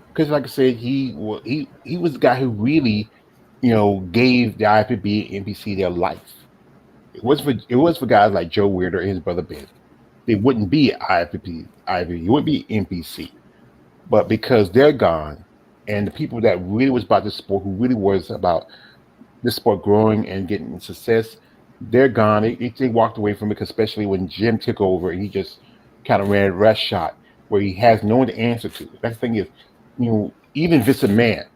because, like I said, he was the guy who really gave the IFBB and NPC their life. It was for guys like Joe Weirder and his brother Ben. They wouldn't be IFBB, IFBB, you wouldn't be NPC. But because they're gone, and the people that really was about the sport, who really was about this sport growing and getting success, they're gone. They walked away from it, 'cause especially when Jim took over and he just kind of ran rush shot where he has no one to answer to. That's the thing is, even Vince McMahon,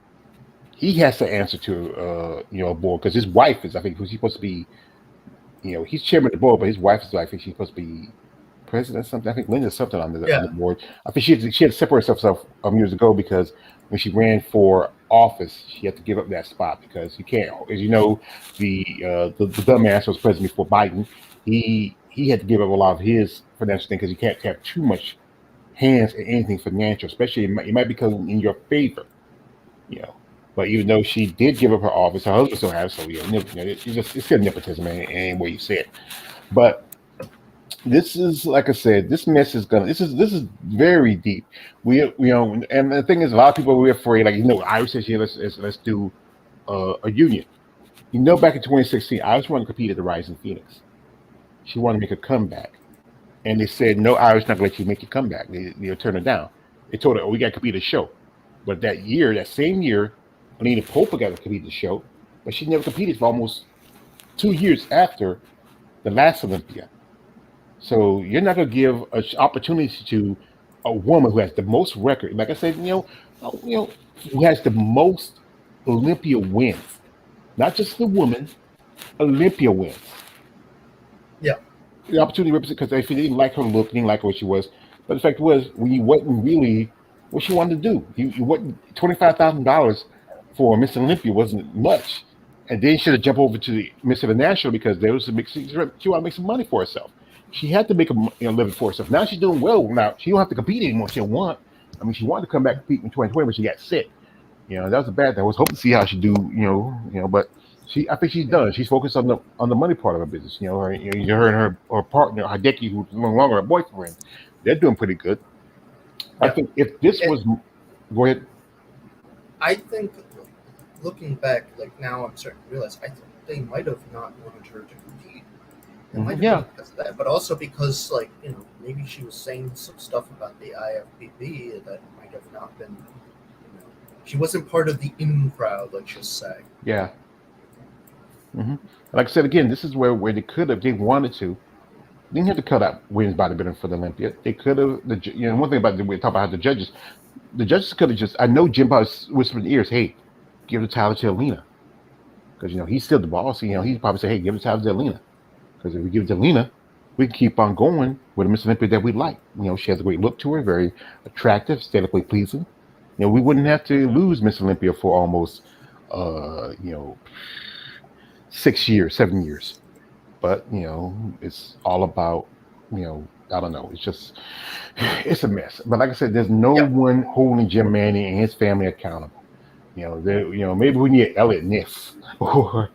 he has to answer to a board because his wife is, I think, who's he supposed to be. He's chairman of the board, but his wife is, I think, she's supposed to be president or something. I think Linda's something on the Yeah, board. I think she had to separate herself years ago because when she ran for office, she had to give up that spot because you can't, as you know, the dumbass was president before Biden. He had to give up a lot of his financial thing because you can't have too much hands in anything financial, especially it might become in your favor. you know. But even though she did give up her office, her husband still has. So it's still nepotism, any way you say it. But this is, like I said, this mess is gonna. This is very deep. And the thing is, a lot of people were afraid. Like Iris says, "Yeah, let's do a union." Back in 2016, Iris wanted to compete at the Rising Phoenix. She wanted to make a comeback, and they said, "No, Iris, not gonna let you make your comeback." They turned her down. They told her, "Oh, we got to compete at the show." But that same year, Alina Popa got to compete at the show, but she never competed for almost 2 years after the last Olympia. So you're not going to give an opportunity to a woman who has the most record. Like I said, who has the most Olympia wins, not just the woman, Olympia wins. yeah, The opportunity to represent because if you didn't like her look, didn't like what she was. But the fact was, when you wasn't really what she wanted to do, you wasn't $25,000 for Miss Olympia wasn't much. And then she had to jump over to the Miss International because there was a mix. She wanted to make some money for herself. She had to make a living for herself. Now she's doing well. Now she don't have to compete anymore. She don't want. I mean, she wanted to come back and compete in 2020, but she got sick. That was a bad thing. I was hoping to see how she do. But I think she's done. She's focused on the money part of her business. Her and her partner Hideki, who's no longer a boyfriend, they're doing pretty good. I yeah. think if this And was, go ahead. I think looking back, like now, I'm starting to realize I think they might have not wanted her to compete. It might have been Yeah, because of that, but also because, like, maybe she was saying some stuff about the IFBB that might have not been, she wasn't part of the in crowd, let's just say. yeah. Like I said again, this is where they could have, they wanted to. They didn't have to cut out women's bodybuilding for the Olympia. They could have. One thing about we talk about the judges. The judges could have just. I know Jim probably whispered in the ears, "Hey, give the title to Alina," because he's still the boss. He probably say, "Hey, give the title to Alina," because if we give it to Alina, we can keep on going with a Miss Olympia that we like. She has a great look to her, very attractive, aesthetically pleasing. We wouldn't have to lose Miss Olympia for almost, uh, you know, 6 years, 7 years. But it's all about, I don't know. It's just, it's a mess. But like I said, there's no Yeah, one holding Jim Manning and his family accountable. Maybe we need Elliot Ness or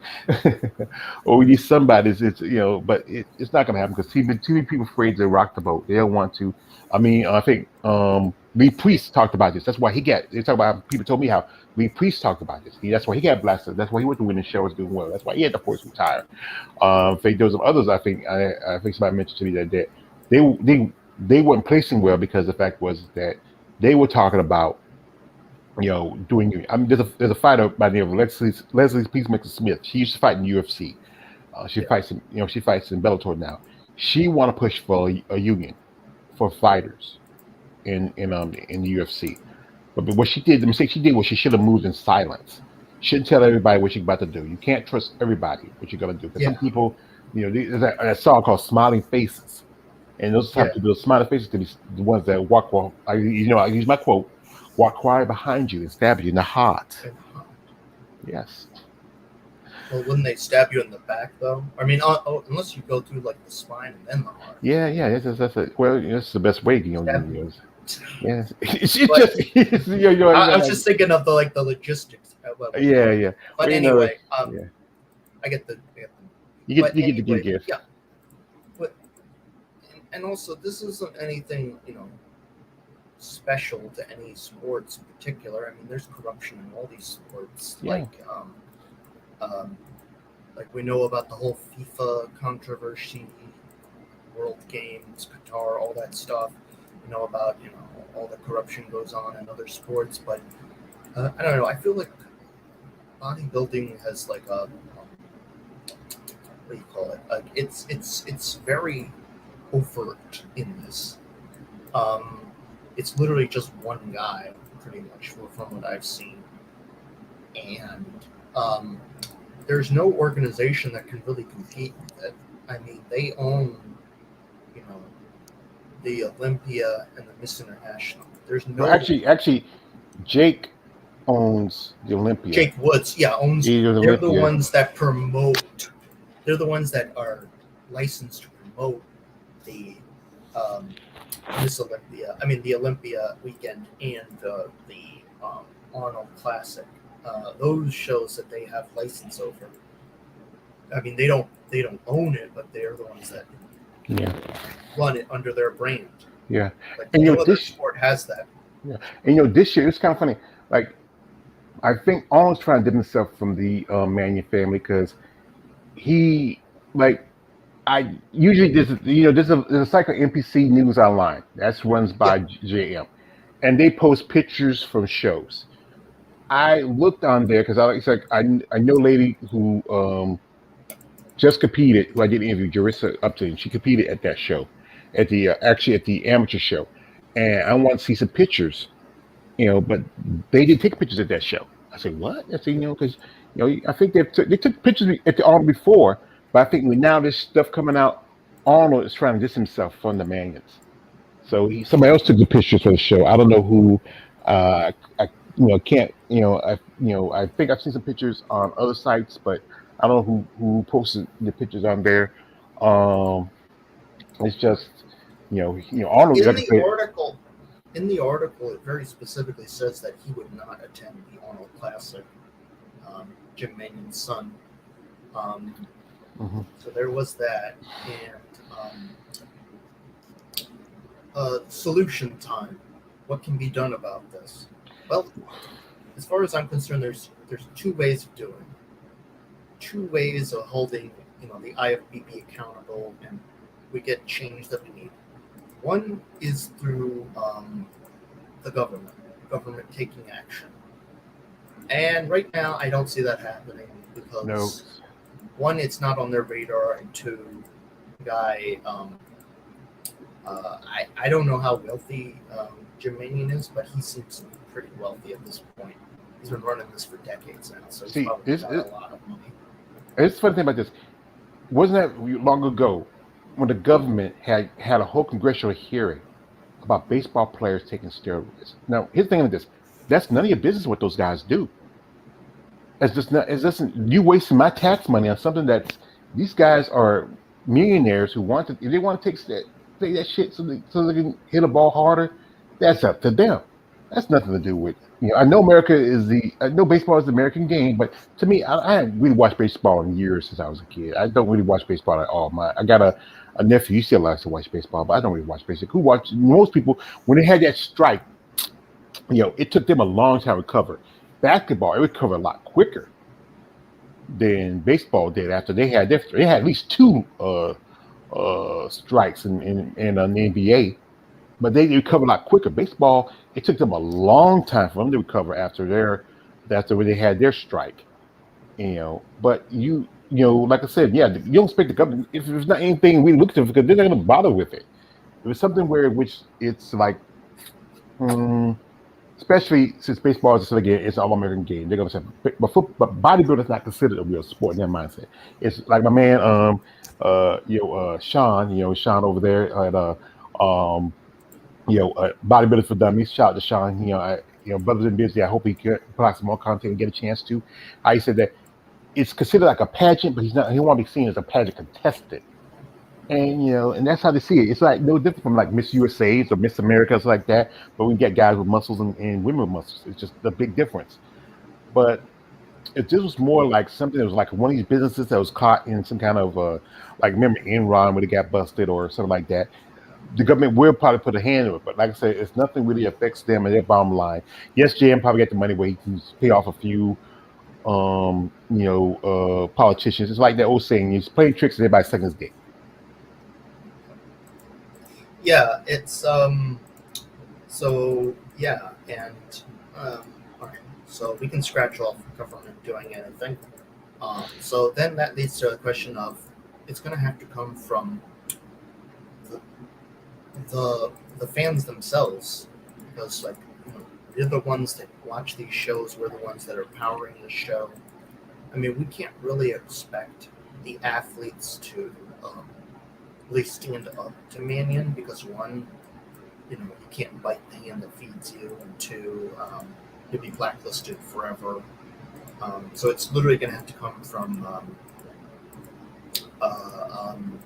or we need somebody. But it's not going to happen because too many people afraid to rock the boat. They don't want to. I mean, I think Lee Priest talked about this. That's why he got. They talk about how people told me how Lee Priest talked about this. That's why he got blasted. That's why he went to winning shows doing well. That's why he had to force retire. I think there was some others. I think somebody mentioned to me that they they they weren't placing well because the fact was that they were talking about doing. I mean, there's a fighter by the name of Leslie Peacemaker Smith. She used to fight in UFC. She yeah, fights in she fights in Bellator now. She want to push for a union for fighters in the UFC. But what she did, the mistake she did was she should have moved in silence. Shouldn't tell everybody what you're about to do. You can't trust everybody what you're gonna do because some yeah, people, there's a song called "Smiling Faces," and those type of yeah. people, those smiling faces, to be the ones that walk. I use my quote: "Walk quiet behind you and stab you in the heart." And Yes. well, wouldn't they stab you in the back though? I mean, unless you go through like the spine and then the heart. Yeah, yeah. That's a well. That's the best way. Stab you. Yes. It's But just you I know, was just thinking of the logistics of yeah, how. yeah. But Well, anyway, yeah. I get the. But You get the anyway, gift. yeah. But and also this isn't anything special to any sports in particular. I mean, there's corruption in all these sports, Yeah. um, like we know about the whole FIFA controversy, World Games, Qatar, all that stuff. We know about all the corruption goes on in other sports, but I don't know. I feel like bodybuilding has like a what do you call it? Like it's very overt in this. Um, it's literally just one guy, pretty much, from what I've seen, and um, there's no organization that can really compete with it. I mean, they own, you know, the Olympia and the Miss International. There's No, no actually, Jake owns the Olympia. Jake Woods. Yeah, owns. He owns They're the Olympia. ones that promote. They're the ones that are licensed to promote the um, Miss Olympia. I mean, the Olympia weekend and the Arnold Classic. Those shows that they have license over. I mean, they don't own it, but they're the ones that Yeah, run it under their brand. yeah. Like And no other this, sport has that. yeah, and this year it's kind of funny. Like I think Arnold's trying to dip himself from the Mannion family because he like I usually there's a site called NPC News Online that's runs Yeah, by JM, and they post pictures from shows. I looked on there because I know a lady who just competed. Who I did an interview, Jarissa Upton. She competed at that show, at the actually at the amateur show, and I want to see some pictures. But they didn't take pictures at that show. I said, what? I said, because I think they took pictures at the Arnold before, but I think now this stuff coming out, Arnold is trying to distance himself from the Manions. So somebody else took the pictures for the show. I don't know who. I can't. I think I've seen some pictures on other sites, but I don't know who posted the pictures on there. Um, it's just Arnold, in like I the said, article, it very specifically says that he would not attend the Arnold Classic. Jim Mannion's son. Um, mhm. so there was that, and solution time. What can be done about this? Well, as far as I'm concerned, there's two ways of doing it. Two ways of holding the IFBB accountable, and we get change that we need. One is through the government taking action, and right now I don't see that happening No, because one, it's not on their radar, and two, guy. I don't know how wealthy Jim Manion is, but he seems to be pretty wealthy at this point. He's been running this for decades now, so he's see, probably got a lot of money. it's funny thing about this. Wasn't that long ago? when the government had a whole congressional hearing about baseball players taking steroids. Now, here's the thing with this: that's none of your business what those guys do. It's just not. It's just you wasting my tax money on something that these guys are millionaires who want to. If they want to take that shit so they can hit a ball harder, that's up to them. That's nothing to do with. I know America is the. I know baseball is the American game, but to me, I haven't really watched baseball in years since I was a kid. I don't really watch baseball at all. I got a nephew. He still likes to watch baseball, but I don't really watch baseball. Who watch most people when they had that strike? It took them a long time to recover. Basketball, it recovered a lot quicker than baseball did after they had at least two strikes in the NBA, but they recovered a lot quicker. Baseball, it took them a long time for them to recover after when they had their strike. But like I said, yeah, you don't expect the government if there's not anything we look to because they're not going to bother with it. If it's something where which it's like. mm, Especially since baseball is again it's an all American game. They're gonna say, but bodybuilding is not considered a real sport in their mindset. It's like my man, Sean, Sean over there at bodybuilding for dummies. Shout out to Sean. Brothers in busy. I hope he can put out some more content and get a chance to. I said that it's considered like a pageant, but he's not. He want to be seen as a pageant contestant. And that's how they see it. It's like no different from like Miss USA's or Miss America's like that. But we get guys with muscles and women with muscles. It's just the big difference. But if this was more like something that was like one of these businesses that was caught in some kind of like remember Enron when it got busted or something like that, the government will probably put a hand on it. But like I said, it's nothing really affects them and their bottom line. Yes, JM probably get the money where he can pay off a few politicians. It's like that old saying, he's playing tricks and everybody sucking his dick. Yeah, it's so yeah, and all right, so we can scratch off government doing anything. So then that leads to the question of it's going to have to come from the the fans themselves because like we're the ones that watch these shows, we're the ones that are powering the show. I mean, we can't really expect the athletes to really stand up to Mannion because one, you can't bite the hand that feeds you, and two, you'll be blacklisted forever. So it's literally going to have to come from uh, um,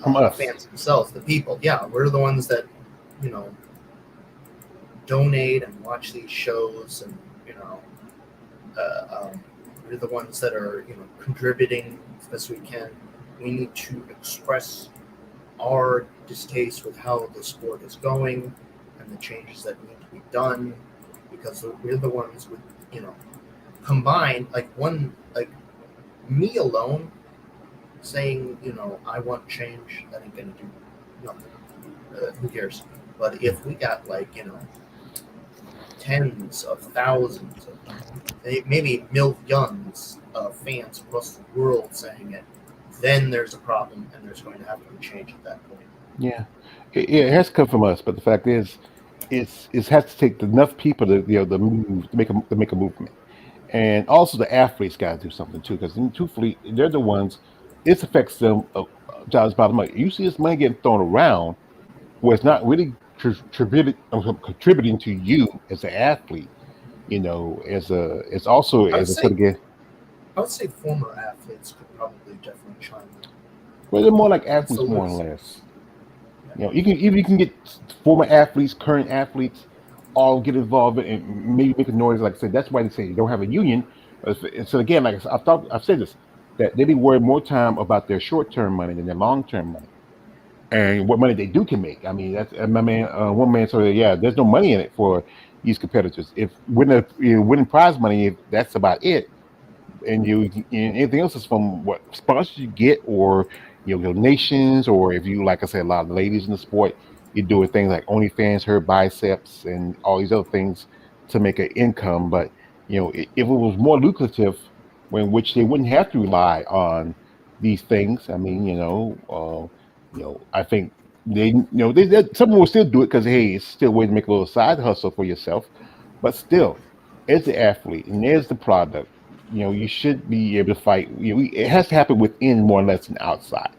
From the us. fans themselves, the people. Yeah, we're the ones that you know donate and watch these shows, and we're the ones that are contributing as best we can. We need to express our distaste with how the sport is going and the changes that need to be done because we're the ones with combined like one like me alone saying I want change that ain't gonna do nothing. Who cares? But if we got like tens of thousands of maybe millions of fans across the world saying it, then there's a problem and there's going to have to be change at that point. Yeah, it has to come from us. But the fact is, it has to take enough people to move to make a movement, and also the athletes got to do something too. Because truthfully, they're the ones. It affects them. Jobs bottom money. You see this money getting thrown around where it's not really contributing to you as an athlete. It's also I would as I said say again. I would say former athletes could probably definitely chime in. Well, they're more like It's a athletes, more or loose. less. You can get former athletes, current athletes, all get involved and maybe make a noise. Like I said, that's why they say you don't have a union. So again, like I've said this, that they be worried more time about their short term money than their long term money and what money they do can make. I mean, that's my man. One man said, yeah, there's no money in it for these competitors. If winning prize money, if that's about it, and and anything else is from what sponsors you get or donations, or if you like I said, a lot of ladies in the sport, you're doing things like OnlyFans, her biceps, and all these other things to make an income. But if it was more lucrative, when which they wouldn't have to rely on these things. I mean, I think someone will still do it because hey, it's still a way to make a little side hustle for yourself. But still, as the athlete and as the product, you should be able to fight. It has to happen within more or less than outside.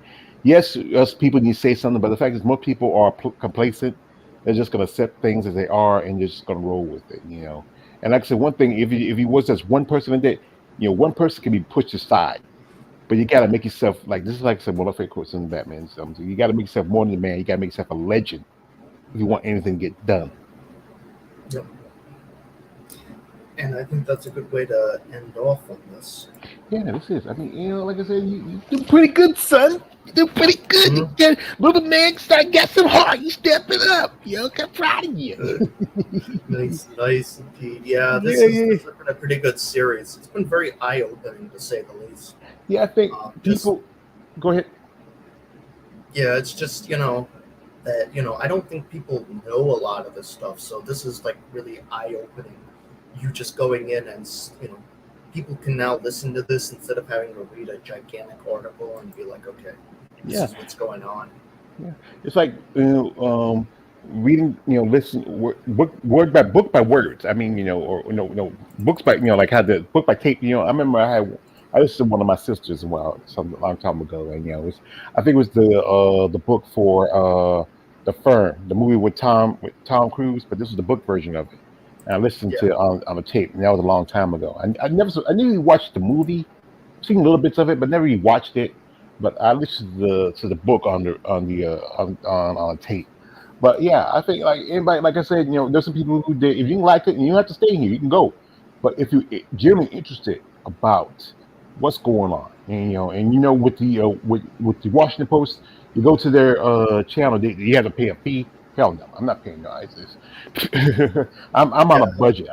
Yes, us people need to say something, but the fact is, most people are complacent. They're just going to accept things as they are, and they're just going to roll with it. And like I said, one thing, if you was just one person in there, one person can be pushed aside, but you got to make yourself like this is like I said, one of my favorite quotes in Batman. You got to make yourself more than a man. You got to make yourself a legend if you want anything to get done. Yep. And I think that's a good way to end off on this. Yeah, this is. I mean, like I said, you do pretty good, son. You do pretty good. You Mhm. get, little man, start got some heart. You stepping up. I'm proud of you. Nice, nice indeed. Yeah, Yeah, yeah, this has been a pretty good series. It's been very eye opening to say the least. yeah. I think Just people. Go ahead. yeah, it's just that I don't think people know a lot of this stuff. So this is like really eye opening. You just going in and people can now listen to this instead of having to read a gigantic article and be like, okay, this Yeah, is what's going on. yeah. It's like reading. Listen word by words. I mean, or no books by like how the book by tape. I remember I listened to one of my sisters some long time ago, and I think it was the book for the Firm, the movie with Tom Cruise, but this was the book version of it. And I listened Yeah, to it on a tape, and that was a long time ago. I never really watched the movie, seen little bits of it, but never really watched it. But I listened to the book on tape. But yeah, I think like anybody, like I said, there's some people who did. If you like it, and you don't have to stay here, you can go. But if you genuinely interested about what's going on, and with the Washington Post, you go to their channel, you have to pay a fee. Hell no, I'm not paying no ISIS. I'm on a yeah, budget.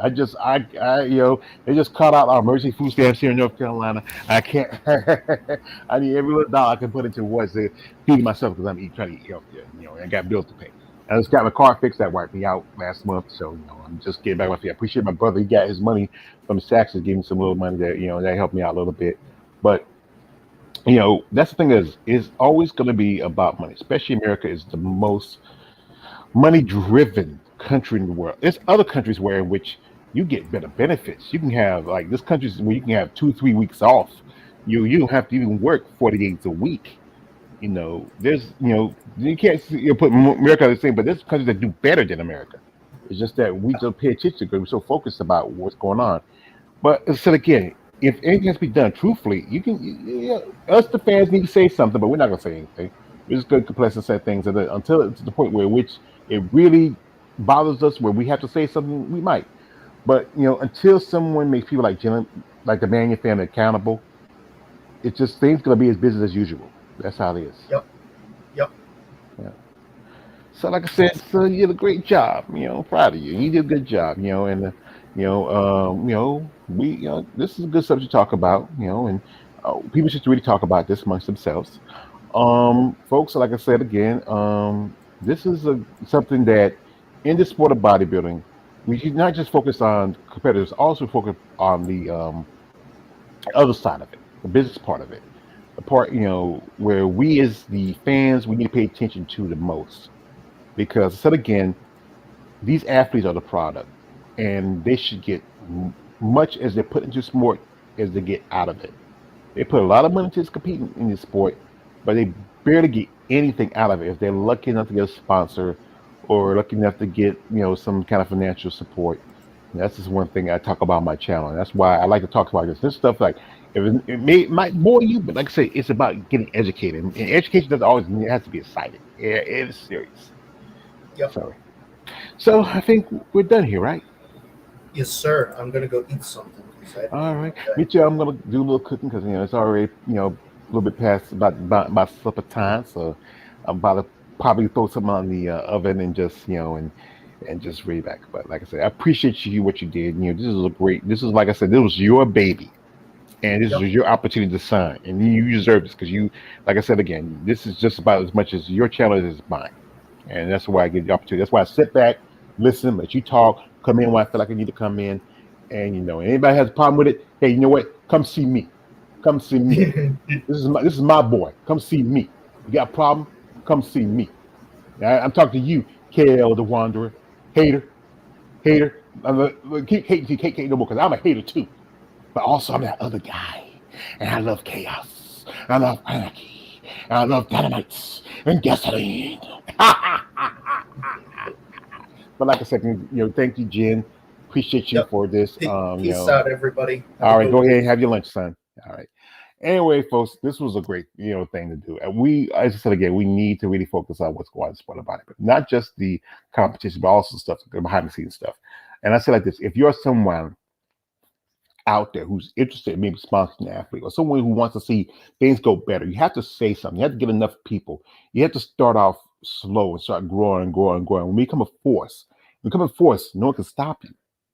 They just cut out our emergency food stamps here in North Carolina. I can't. I need every little dollar I can put into what's feeding myself because trying to eat healthier. And I got bills to pay. I just got my car fixed. That wiped me out last month, so I'm just getting back on my feet. I appreciate my brother. He got his money from his taxes, gave me some little money that helped me out a little bit. But that's the thing is always going to be about money. Especially America is the most money driven country in the world. There's other countries where in which you get better benefits. You can have like this countries where you can have 2 3 weeks off. You don't have to even work 40 days a week. There's you can't put America on the same, but there's countries that do better than America. It's just that we don't pay attention because we're so focused about what's going on. But so again, if anything has to be done truthfully, you can. Us the fans need to say something, but we're not gonna say anything. We're just going to complain and say things until it's to the point where which it really bothers us, where we have to say something. We might, but until someone makes people like Jim, like the Mannion family accountable, it's just things gonna be as business as usual. That's how it is. yep, yep. Yeah. So, like I said, so you did a great job. Proud of you. You did a good job. And this is a good subject to talk about. And people should really talk about this amongst themselves. Folks, like I said again, this is something that in the sport of bodybuilding, we should not just focus on competitors, also focus on the other side of it, the business part of it, the part where we as the fans we need to pay attention to the most because I said again, these athletes are the product, and they should get much as they put into sport as they get out of it. They put a lot of money into competing in this sport, but they barely get anything out of it if they're lucky enough to get a sponsor or lucky enough to get some kind of financial support. And that's just one thing I talk about on my channel, and that's why I like to talk about this. This stuff like might bore you, but like I say, it's about getting educated, and education doesn't always mean it has to be exciting. Yeah, it is serious. Yep. Sorry. So I think we're done here, right? Yes, sir. I'm gonna go eat something because I haven't All eaten right. all day. Me too. I'm gonna do a little cooking because it's already a little bit past about supper time, so I'm about to probably throw something on the oven and just and just read back. But like I said, I appreciate you what you did. This is a great. This is like I said, this was your baby, and this Yep. was your opportunity to shine, and you deserve this because like I said again, this is just about as much as your challenge as mine, and that's why I get the opportunity. That's why I sit back, listen, let you talk, come in when I feel like I need to come in, and anybody has a problem with it, hey, you know what? Come see me. Come see me. This is my boy. Come see me. You got a problem? Come see me. I'm talking to you, KL the Wanderer, hater, hater. Keep hating, you can't hate no more because I'm a hater too. But also, I'm that other guy, and I love chaos. I love anarchy. And I love dynamites and gasoline. But like I said, thank you, Jen. Appreciate you Yep. for this. Peace out, everybody. Have a All right, good go ahead week. and have your lunch, son. All right. Anyway, folks, this was a great, thing to do. And we, as I said again, we need to really focus on what's going on in the sport of bodybuilding, not just the competition, but also stuff, the behind the scenes stuff. And I say like this: if you're someone out there who's interested in maybe sponsoring an athlete or someone who wants to see things go better, you have to say something. You have to get enough people. You have to start off slow and start growing and growing and growing. When we become a force, no one can stop you.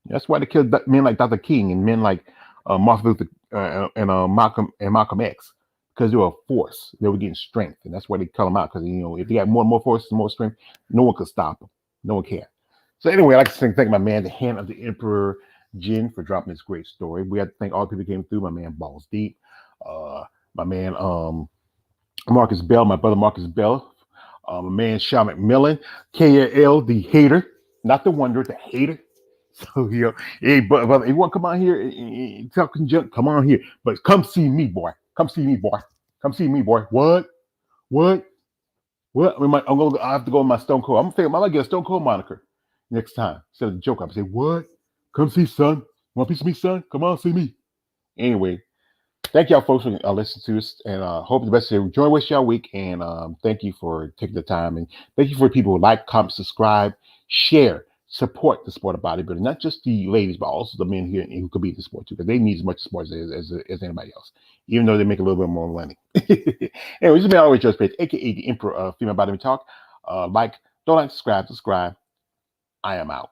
That's why they killed men like Dr. King and men like Martin Luther and Malcolm X, because they were a force. They were getting strength, and that's why they call them out. Because if they got more and more force and more strength, no one could stop them. No one can. So anyway, I'd like to thank my man, the Hand of the Emperor, Jen, for dropping this great story. We have to thank all the people who came through. My man Balls Deep, my man Marcus Bell, my brother Marcus Bell, my man Sean McMillan, KL the hater, not the wonder, the hater. So hey, brother, if you want to come on here and talking junk, come on here. But come see me, boy. Come see me, boy. Come see me, boy. What? What? What? I have to go with my Stone Cold. I might get a Stone Cold moniker next time instead of the joke. I'm gonna say, what? Come see, son. Want a piece of me, son? Come on, see me. Anyway, thank y'all folks for listening to us, and hope the best of you. Enjoy the rest of your week, and thank you for taking the time, and thank you for people who like, comment, subscribe, share, support the sport of bodybuilding. Not just the ladies, but also the men here who could be in the sport too, because they need as much support as anybody else, even though they make a little bit more money. Anyway, this is me always Joe's page, aka the Emperor of Female Bodybuilding Talk. Don't like, subscribe. I am out.